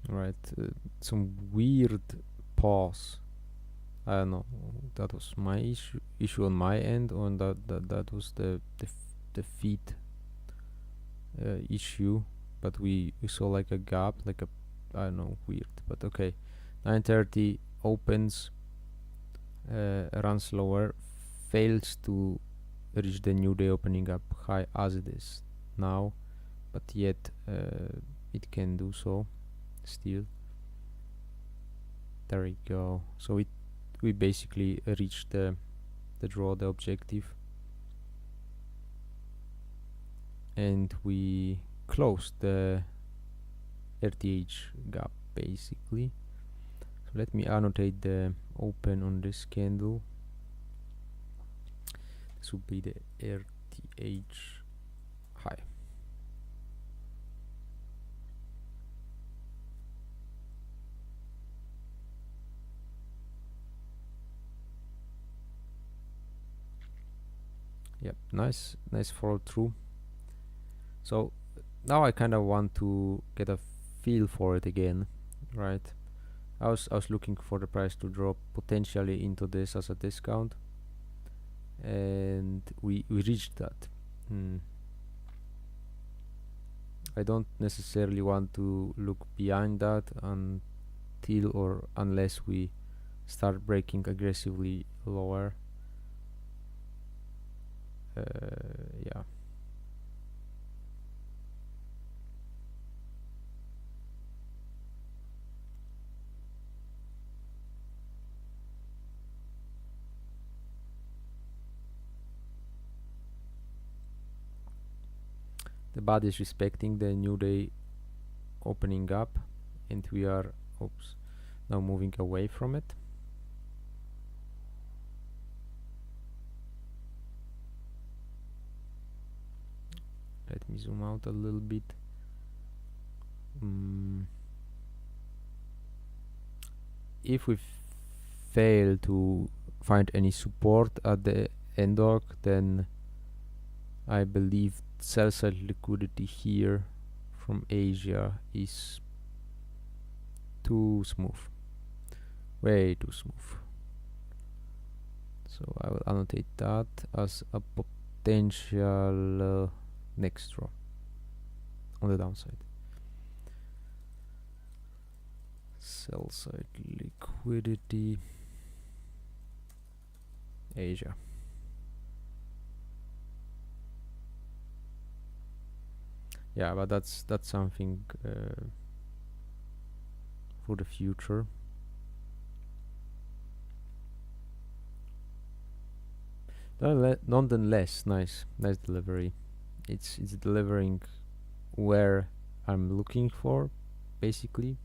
Right, some weird pause. I don't know. That was my issue on my end, or that was the feed issue. But we saw like a gap, like a, I don't know, weird. But okay, 9:30 opens, runs lower, fails to reach the new day opening up high as it is now, but yet it can do so still. There we go. So we basically reached the draw, the objective, and we closed the RTH gap basically. So let me annotate the open on this candle. This would be the RTH high. Yep, nice follow through. So now I kind of want to get a feel for it again, right? I was looking for the price to drop potentially into this as a discount, and we reached that. I don't necessarily want to look behind that until or unless we start breaking aggressively lower. Yeah. The body is respecting the new day opening up, and we are now moving away from it. Let me zoom out a little bit. If we fail to find any support at the end arc, then I believe sell side liquidity here from Asia is too smooth, way too smooth. So I will annotate that as a potential next draw on the downside. Sell side liquidity Asia. Yeah, but that's something for the future. Nonetheless, nice delivery. It's delivering where I'm looking for, basically.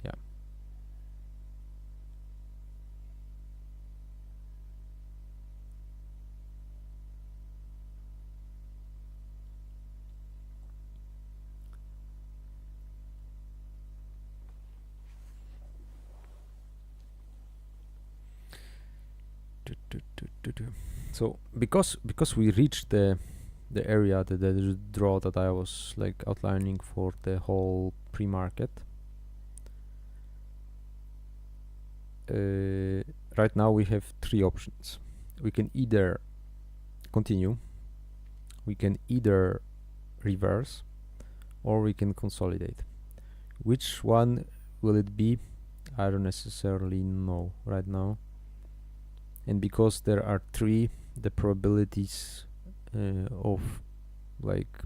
Yeah. So because we reached the area, the draw that I was like outlining for the whole pre-market, right now we have three options. We can either continue, we can either reverse, or we can consolidate. Which one will it be? I don't necessarily know right now. and because there are three, the probabilities of like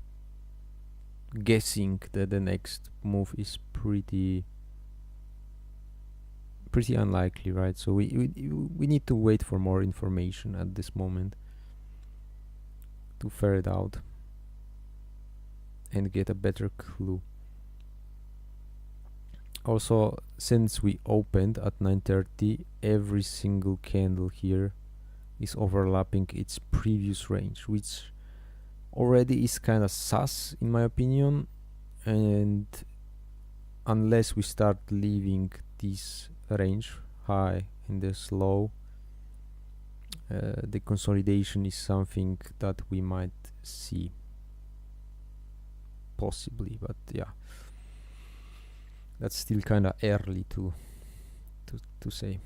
guessing that the next move is pretty unlikely, right? So we need to wait for more information at this moment to ferret out and get a better clue. Also, since we opened at 9:30, every single candle here is overlapping its previous range, which already is kind of sus in my opinion. And unless we start leaving this range high and this low, the consolidation is something that we might see possibly, but yeah, that's still kind of early to say.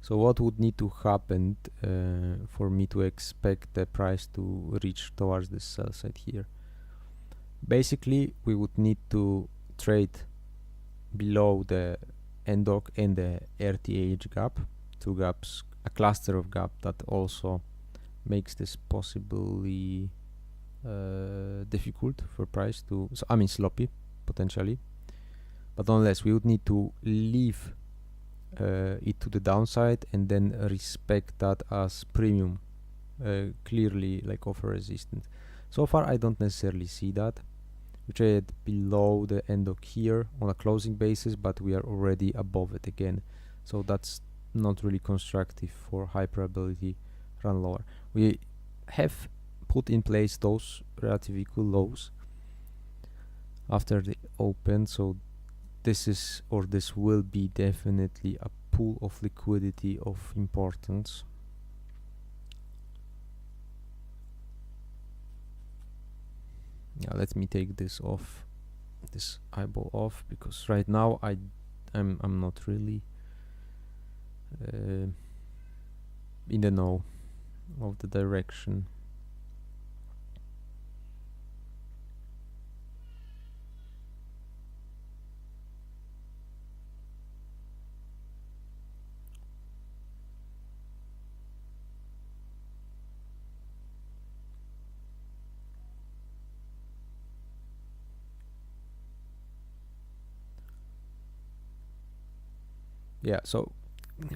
So what would need to happen for me to expect the price to reach towards the sell side here? Basically, we would need to trade below the NDOC and the RTH gap, two gaps, a cluster of gap that also makes this possibly difficult for price to, so I mean sloppy potentially, but nonetheless we would need to leave it to the downside and then respect that as premium, clearly like offer resistance. So far I don't necessarily see that. We trade below the end of here on a closing basis, but we are already above it again, so that's not really constructive for high probability run lower. We have put in place those relatively cool lows after the open, so this will be definitely a pool of liquidity of importance. Yeah, let me take this off, this eyeball off, because right now I'm not really in the know of the direction. Yeah, so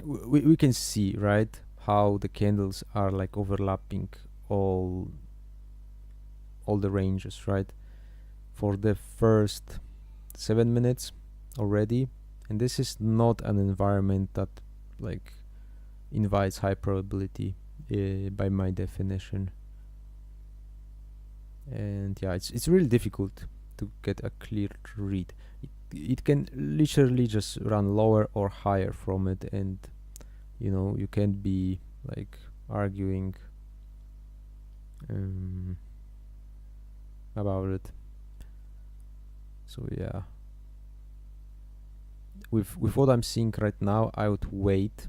we can see, right, how the candles are like overlapping all the ranges, right, for the first 7 minutes already. And this is not an environment that like invites high probability by my definition. And yeah, it's really difficult to get a clear read. It can literally just run lower or higher from it, and you know, you can't be like arguing about it. So yeah, with what I'm seeing right now, I would wait.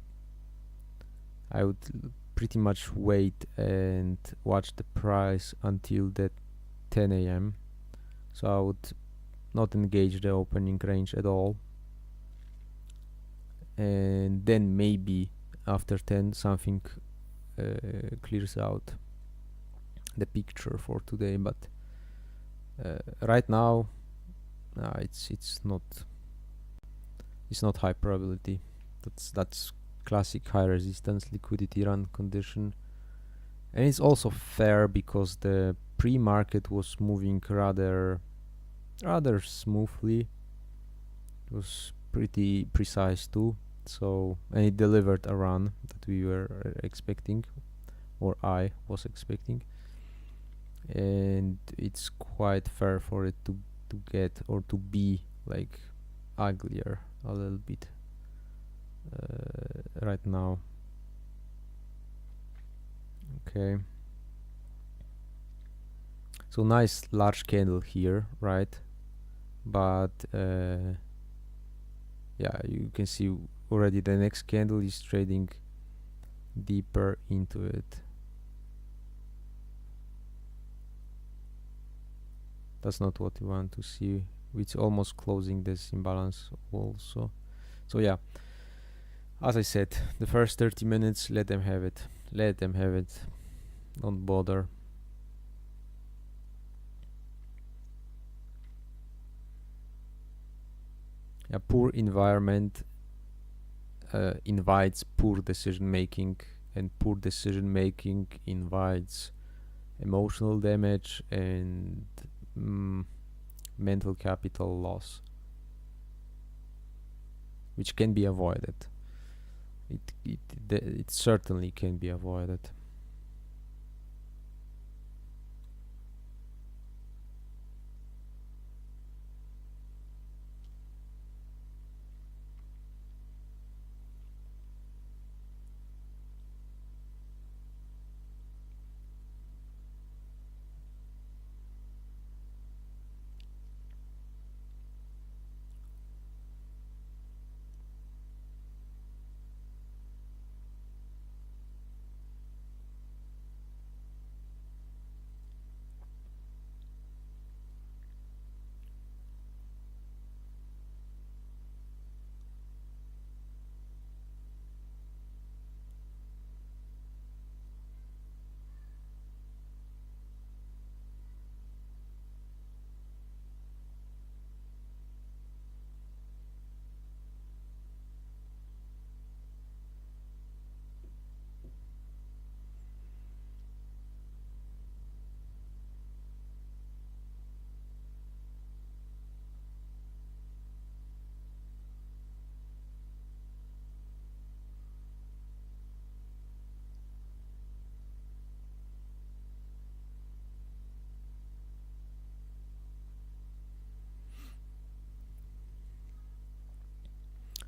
I would pretty much wait and watch the price until the 10 a.m. So I would not engage the opening range at all, and then maybe after 10 something clears out the picture for today. But right now it's not high probability. That's classic high resistance liquidity run condition, and it's also fair because the pre-market was moving rather smoothly. It was pretty precise too, so, and it delivered a run that we were expecting, or I was expecting, and it's quite fair for it to get or to be like uglier a little bit. right now. Okay, so nice large candle here, right? But yeah, you can see already the next candle is trading deeper into it. That's not what we want to see. It's almost closing this imbalance also. So yeah, as I said, the first 30 minutes, let them have it. Let them have it. Don't bother. A poor environment invites poor decision making, and poor decision making invites emotional damage and mental capital loss, which can be avoided. It certainly can be avoided.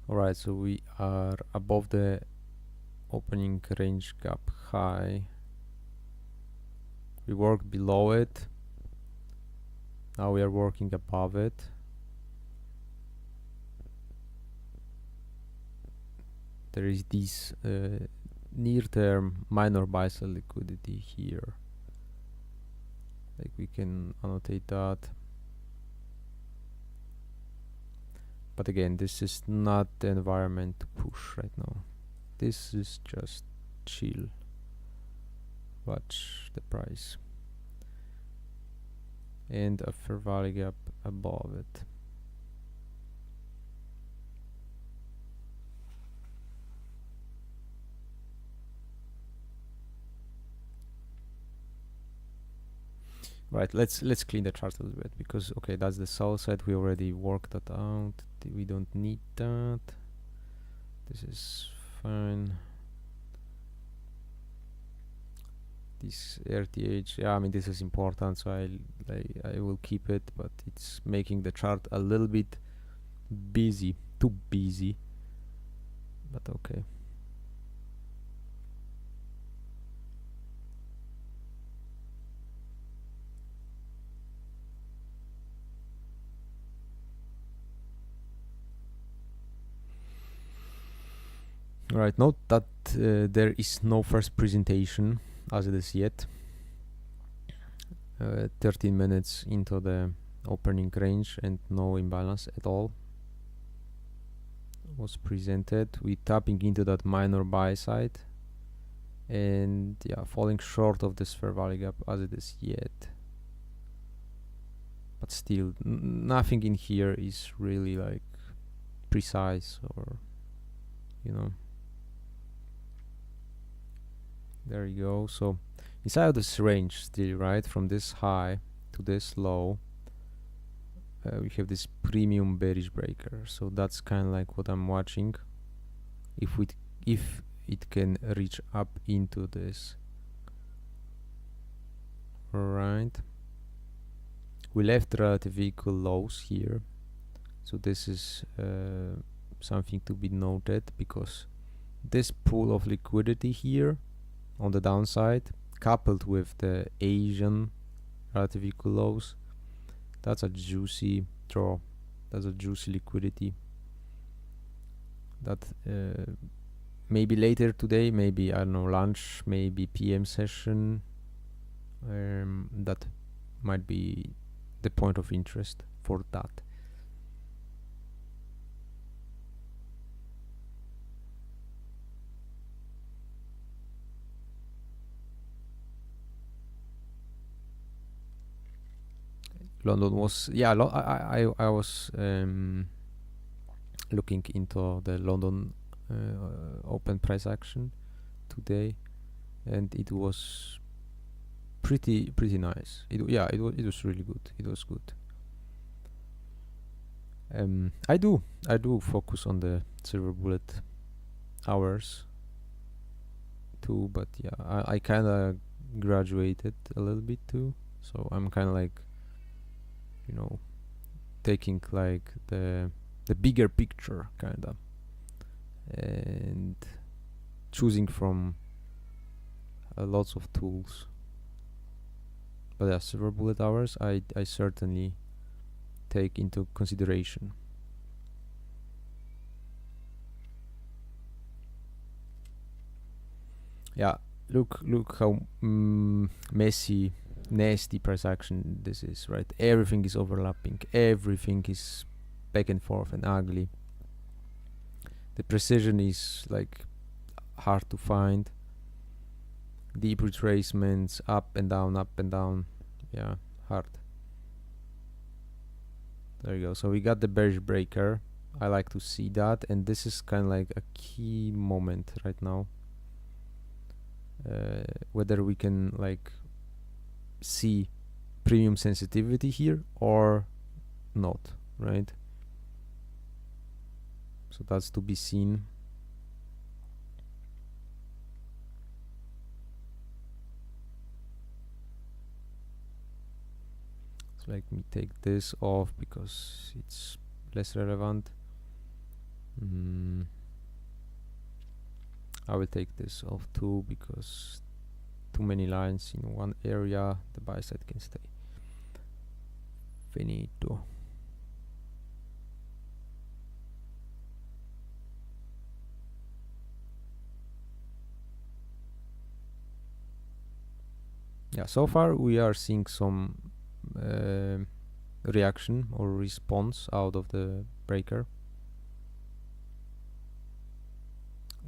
Alright, so we are above the opening range gap high. We worked below it. Now we are working above it. There is this near-term minor buy sell liquidity here. Like we can annotate that. But again, this is not the environment to push right now. This is just chill. Watch the price. And a fair value gap above it. Right, let's clean the chart a little bit, because okay, that's the sell side. We already worked that out. We don't need that. This is fine. This RTH, yeah, I mean this is important, so I will keep it, but it's making the chart a little bit busy, too busy. But okay. Right, note that there is no first presentation as it is yet. 13 minutes into the opening range and no imbalance at all was presented. We tapping into that minor buy side and yeah, falling short of this fair value gap as it is yet. But still, nothing in here is really like precise, or you know. There you go. So inside of this range still, right, from this high to this low, we have this premium bearish breaker. So that's kind of like what I'm watching. If it can reach up into this. Alright. We left relative equal lows here. So this is something to be noted, because this pool of liquidity here on the downside, coupled with the Asian relative equal lows, that's a juicy draw. That's a juicy liquidity that maybe later today, maybe I don't know, lunch, maybe PM session, that might be the point of interest for that. London was, yeah, I was looking into the London open price action today, and it was pretty nice. It was really good. It was good. I do focus on the silver bullet hours too, but yeah, I kind of graduated a little bit too, so I'm kind of like, you know, taking like the bigger picture kind of, and choosing from lots of tools. But yeah, silver bullet hours I certainly take into consideration. Yeah, look how messy, nasty price action this is, right? Everything is overlapping, everything is back and forth and ugly. The precision is like hard to find. Deep retracements, up and down, yeah, hard. There you go. So we got the bearish breaker. I like to see that, and this is kind of like a key moment right now. Whether we can like see premium sensitivity here or not, right? So that's to be seen. So let me take this off because it's less relevant. I will take this off too, because too many lines in one area, the buy side can stay. Finito. Yeah, so far we are seeing some reaction or response out of the breaker.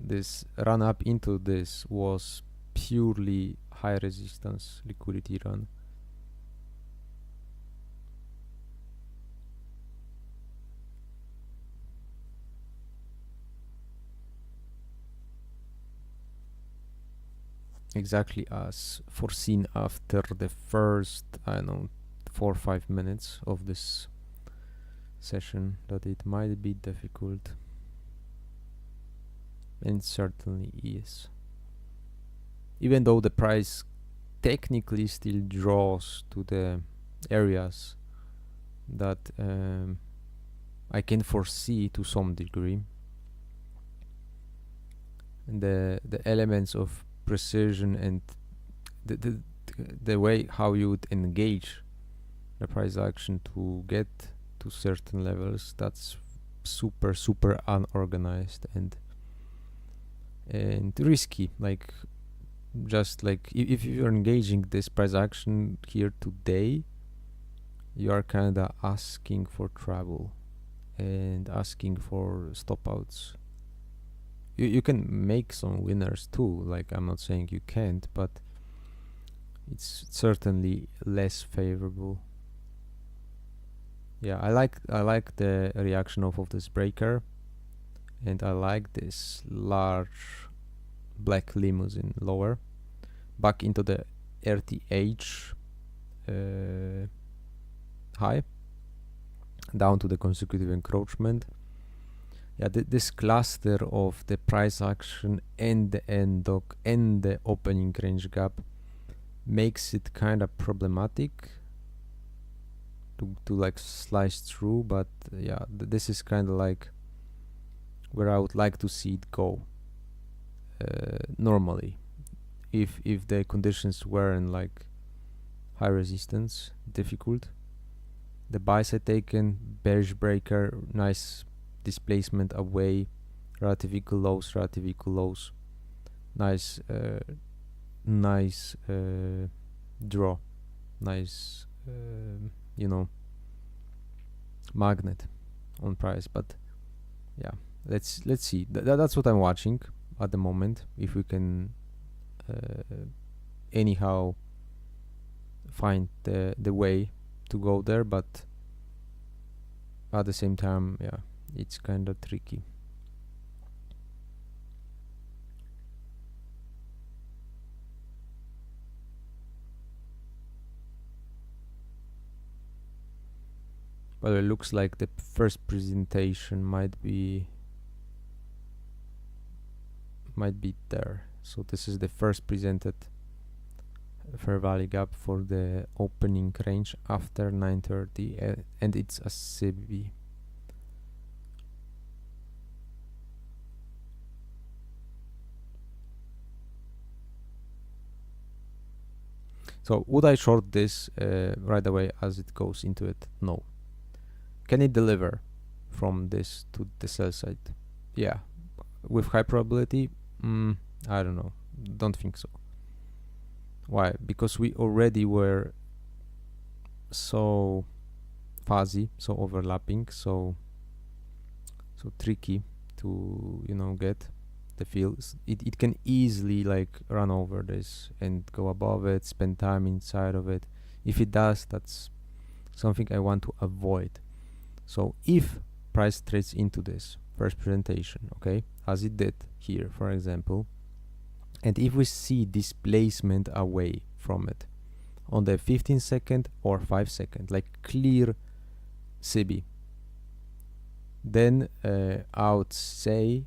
This run up into this was purely high resistance liquidity run. Exactly as foreseen after the first, I don't know, 4 or 5 minutes of this session, that it might be difficult, and it certainly is. Even though the price technically still draws to the areas that I can foresee to some degree, and the elements of precision and the way how you would engage the price action to get to certain levels, that's super unorganized and risky. Like, just like if you're engaging this price action here today, you are kind of asking for trouble and asking for stop outs. You can make some winners too, like I'm not saying you can't, but it's certainly less favorable. Yeah, I like the reaction of this breaker, and I like this large black limousine lower back into the RTH high, down to the consecutive encroachment. Yeah, this cluster of the price action and the end dog and the opening range gap makes it kind of problematic to like slice through. But yeah, this is kind of like where I would like to see it go normally, if the conditions weren't like high resistance, difficult. The buy side taken, bearish breaker, nice displacement away, relative equal lows, nice nice draw, nice you know, magnet on price. But yeah, let's see. That's what I'm watching at the moment, if we can anyhow find the way to go there. But at the same time, yeah, it's kind of tricky. But it looks like the first presentation might be there. So this is the first presented fair value gap for the opening range after 9:30, and it's a CB. So would I short this right away as it goes into it? No. Can it deliver from this to the sell side? Yeah. With high probability? I don't know. Don't think so. Why? Because we already were so fuzzy, so overlapping, so tricky to, you know, get the feels. It can easily like run over this and go above it, spend time inside of it. If it does, that's something I want to avoid. So if price trades into this first presentation, okay, as it did here, for example, and if we see displacement away from it on the 15-second or 5-second, like clear CB, then I would say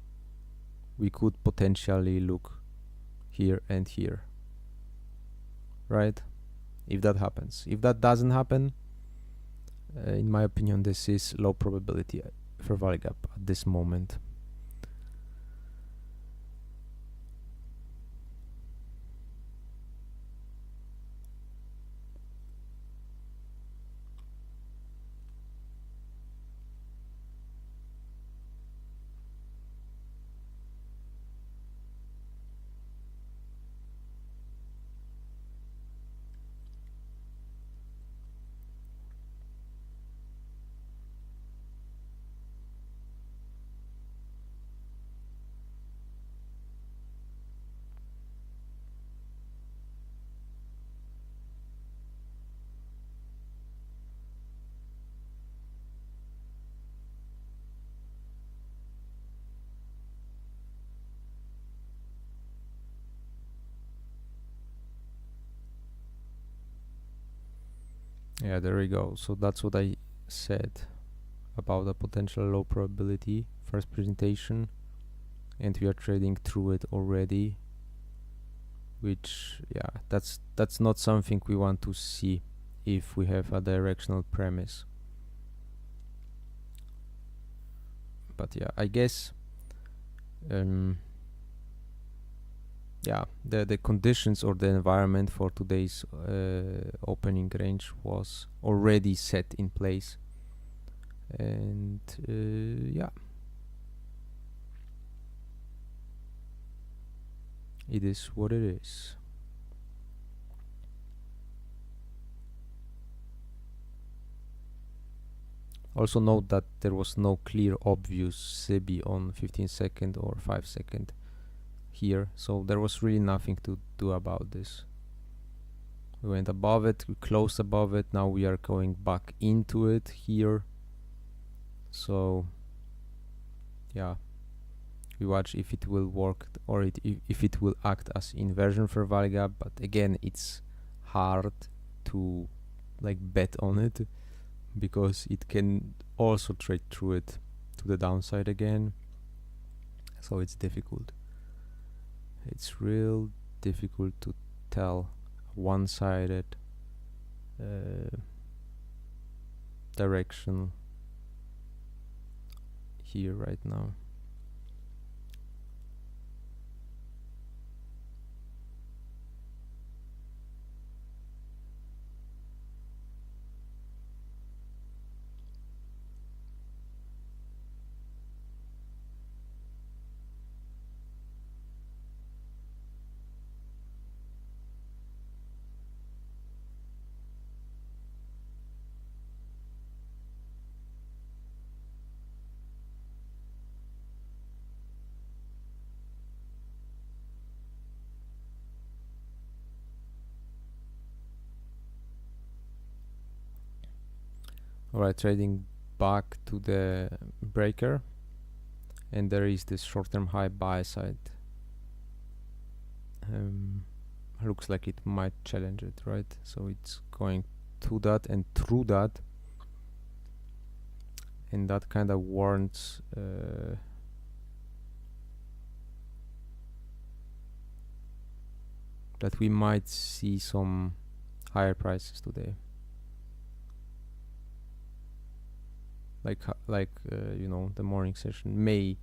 we could potentially look here and here, right? If that happens. If that doesn't happen, in my opinion, this is low probability for value gap at this moment. Yeah, there we go. So that's what I said about the potential low probability first presentation, and we are trading through it already, which, yeah, that's not something we want to see if we have a directional premise. But yeah, I guess yeah, the conditions or the environment for today's opening range was already set in place, and yeah, it is what it is. Also note that there was no clear obvious CB on 15-second or 5-second here, so there was really nothing to do about this. We went above it, we closed above it, now we are going back into it here. So yeah, we watch if it will work or if it will act as inversion for value gap, but again, it's hard to like bet on it because it can also trade through it to the downside again, so it's difficult. It's real difficult to tell one-sided direction here right now. Alright, trading back to the breaker, and there is this short-term high buy side. Looks like it might challenge it, right? So it's going to that and through that, and that kind of warrants that we might see some higher prices today. Like you know, the morning session may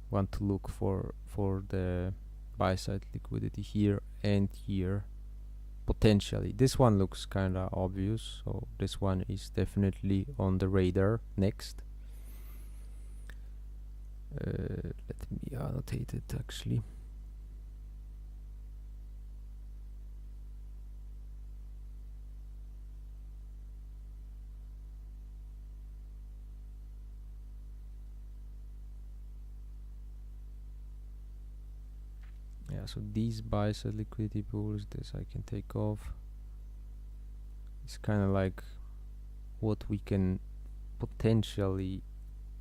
want to look for the buy side liquidity here and here potentially. This one looks kind of obvious, so this one is definitely on the radar next. Let me annotate it actually. Yeah, so these buy side liquidity pools, this I can take off. It's kind of like what we can potentially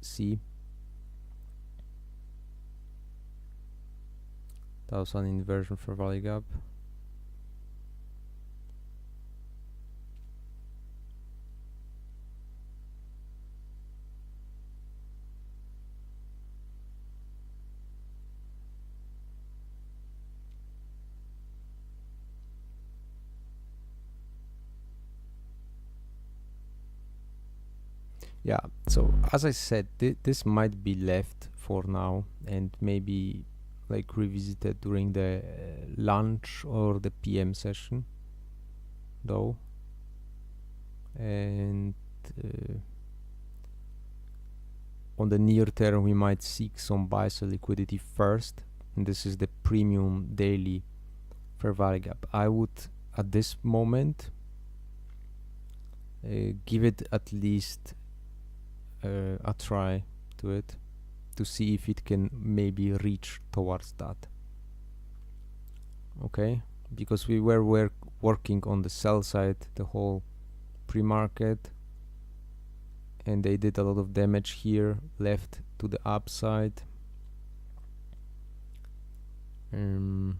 see. That was an inversion for value gap. Yeah, so as I said, this might be left for now and maybe like revisited during the lunch or the PM session though. And on the near term we might seek some buy side liquidity first, and this is the premium daily fair value gap. I would at this moment give it at least a try to it to see if it can maybe reach towards that. Okay, because we were working on the sell side the whole pre-market, and they did a lot of damage here left to the upside. And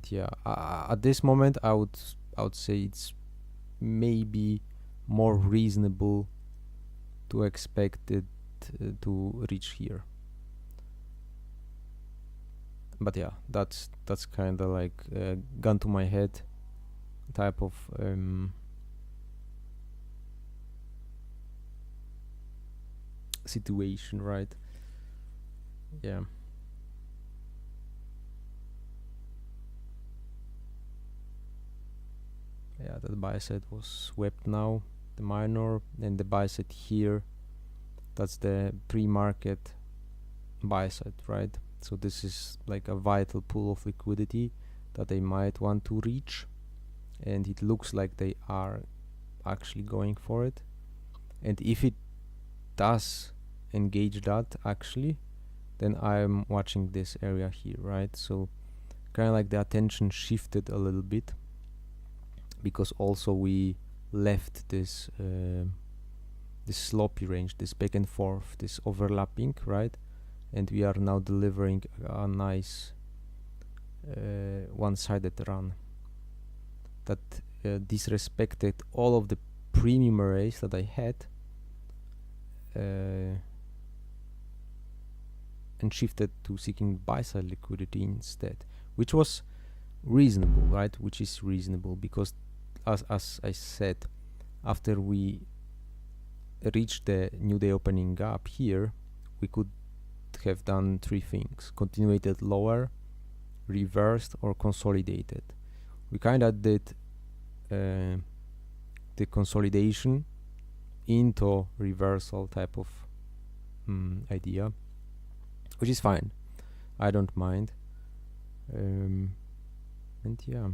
yeah, at this moment I would say it's maybe more reasonable to expect it to reach here. But yeah, that's kind of like gun to my head type of situation, right? Yeah. Yeah, the buy side was swept now, the minor, and the buy side here, that's the pre-market buy side, right? So this is like a vital pool of liquidity that they might want to reach, and it looks like they are actually going for it. And if it does engage that actually, then I'm watching this area here, right? So kind of like the attention shifted a little bit, because also we left this this sloppy range, this back and forth, this overlapping, right? And we are now delivering a nice one-sided run that disrespected all of the premium arrays that I had and shifted to seeking buy-side liquidity instead, which was reasonable, right? Which is reasonable because as I said, after we reached the new day opening gap here, we could have done three things: continuated lower, reversed, or consolidated. We kind of did the consolidation into reversal type of idea, which is fine. I don't mind. And yeah.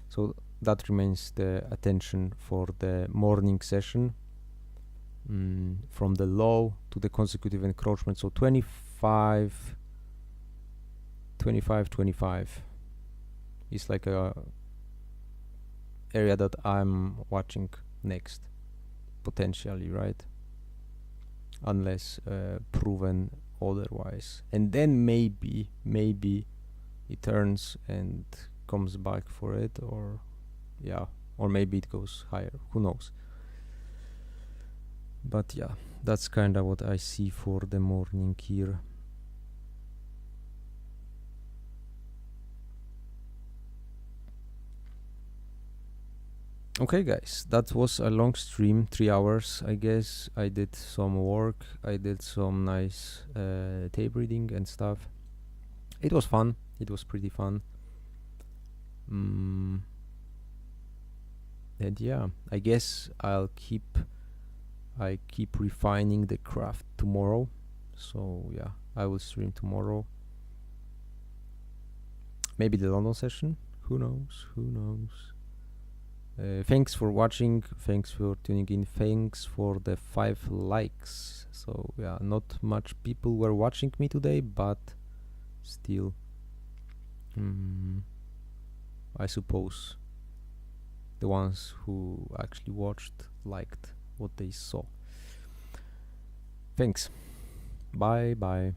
So that remains the attention for the morning session, from the low to the consecutive encroachment. So 25 25 is like a area that I'm watching next, potentially, right? Unless proven otherwise, and then maybe it turns and comes back for it, or yeah, or maybe it goes higher, who knows. But yeah, that's kind of what I see for the morning here. Okay guys, that was a long stream, 3 hours I guess. I did some work, I did some nice tape reading and stuff. It was fun, it was pretty fun. And yeah, I guess I keep refining the craft tomorrow. So yeah, I will stream tomorrow. Maybe the London session, who knows. Thanks for watching, thanks for tuning in, thanks for the 5 likes. So yeah, not much people were watching me today, but still, I suppose the ones who actually watched liked what they saw. Thanks. Bye.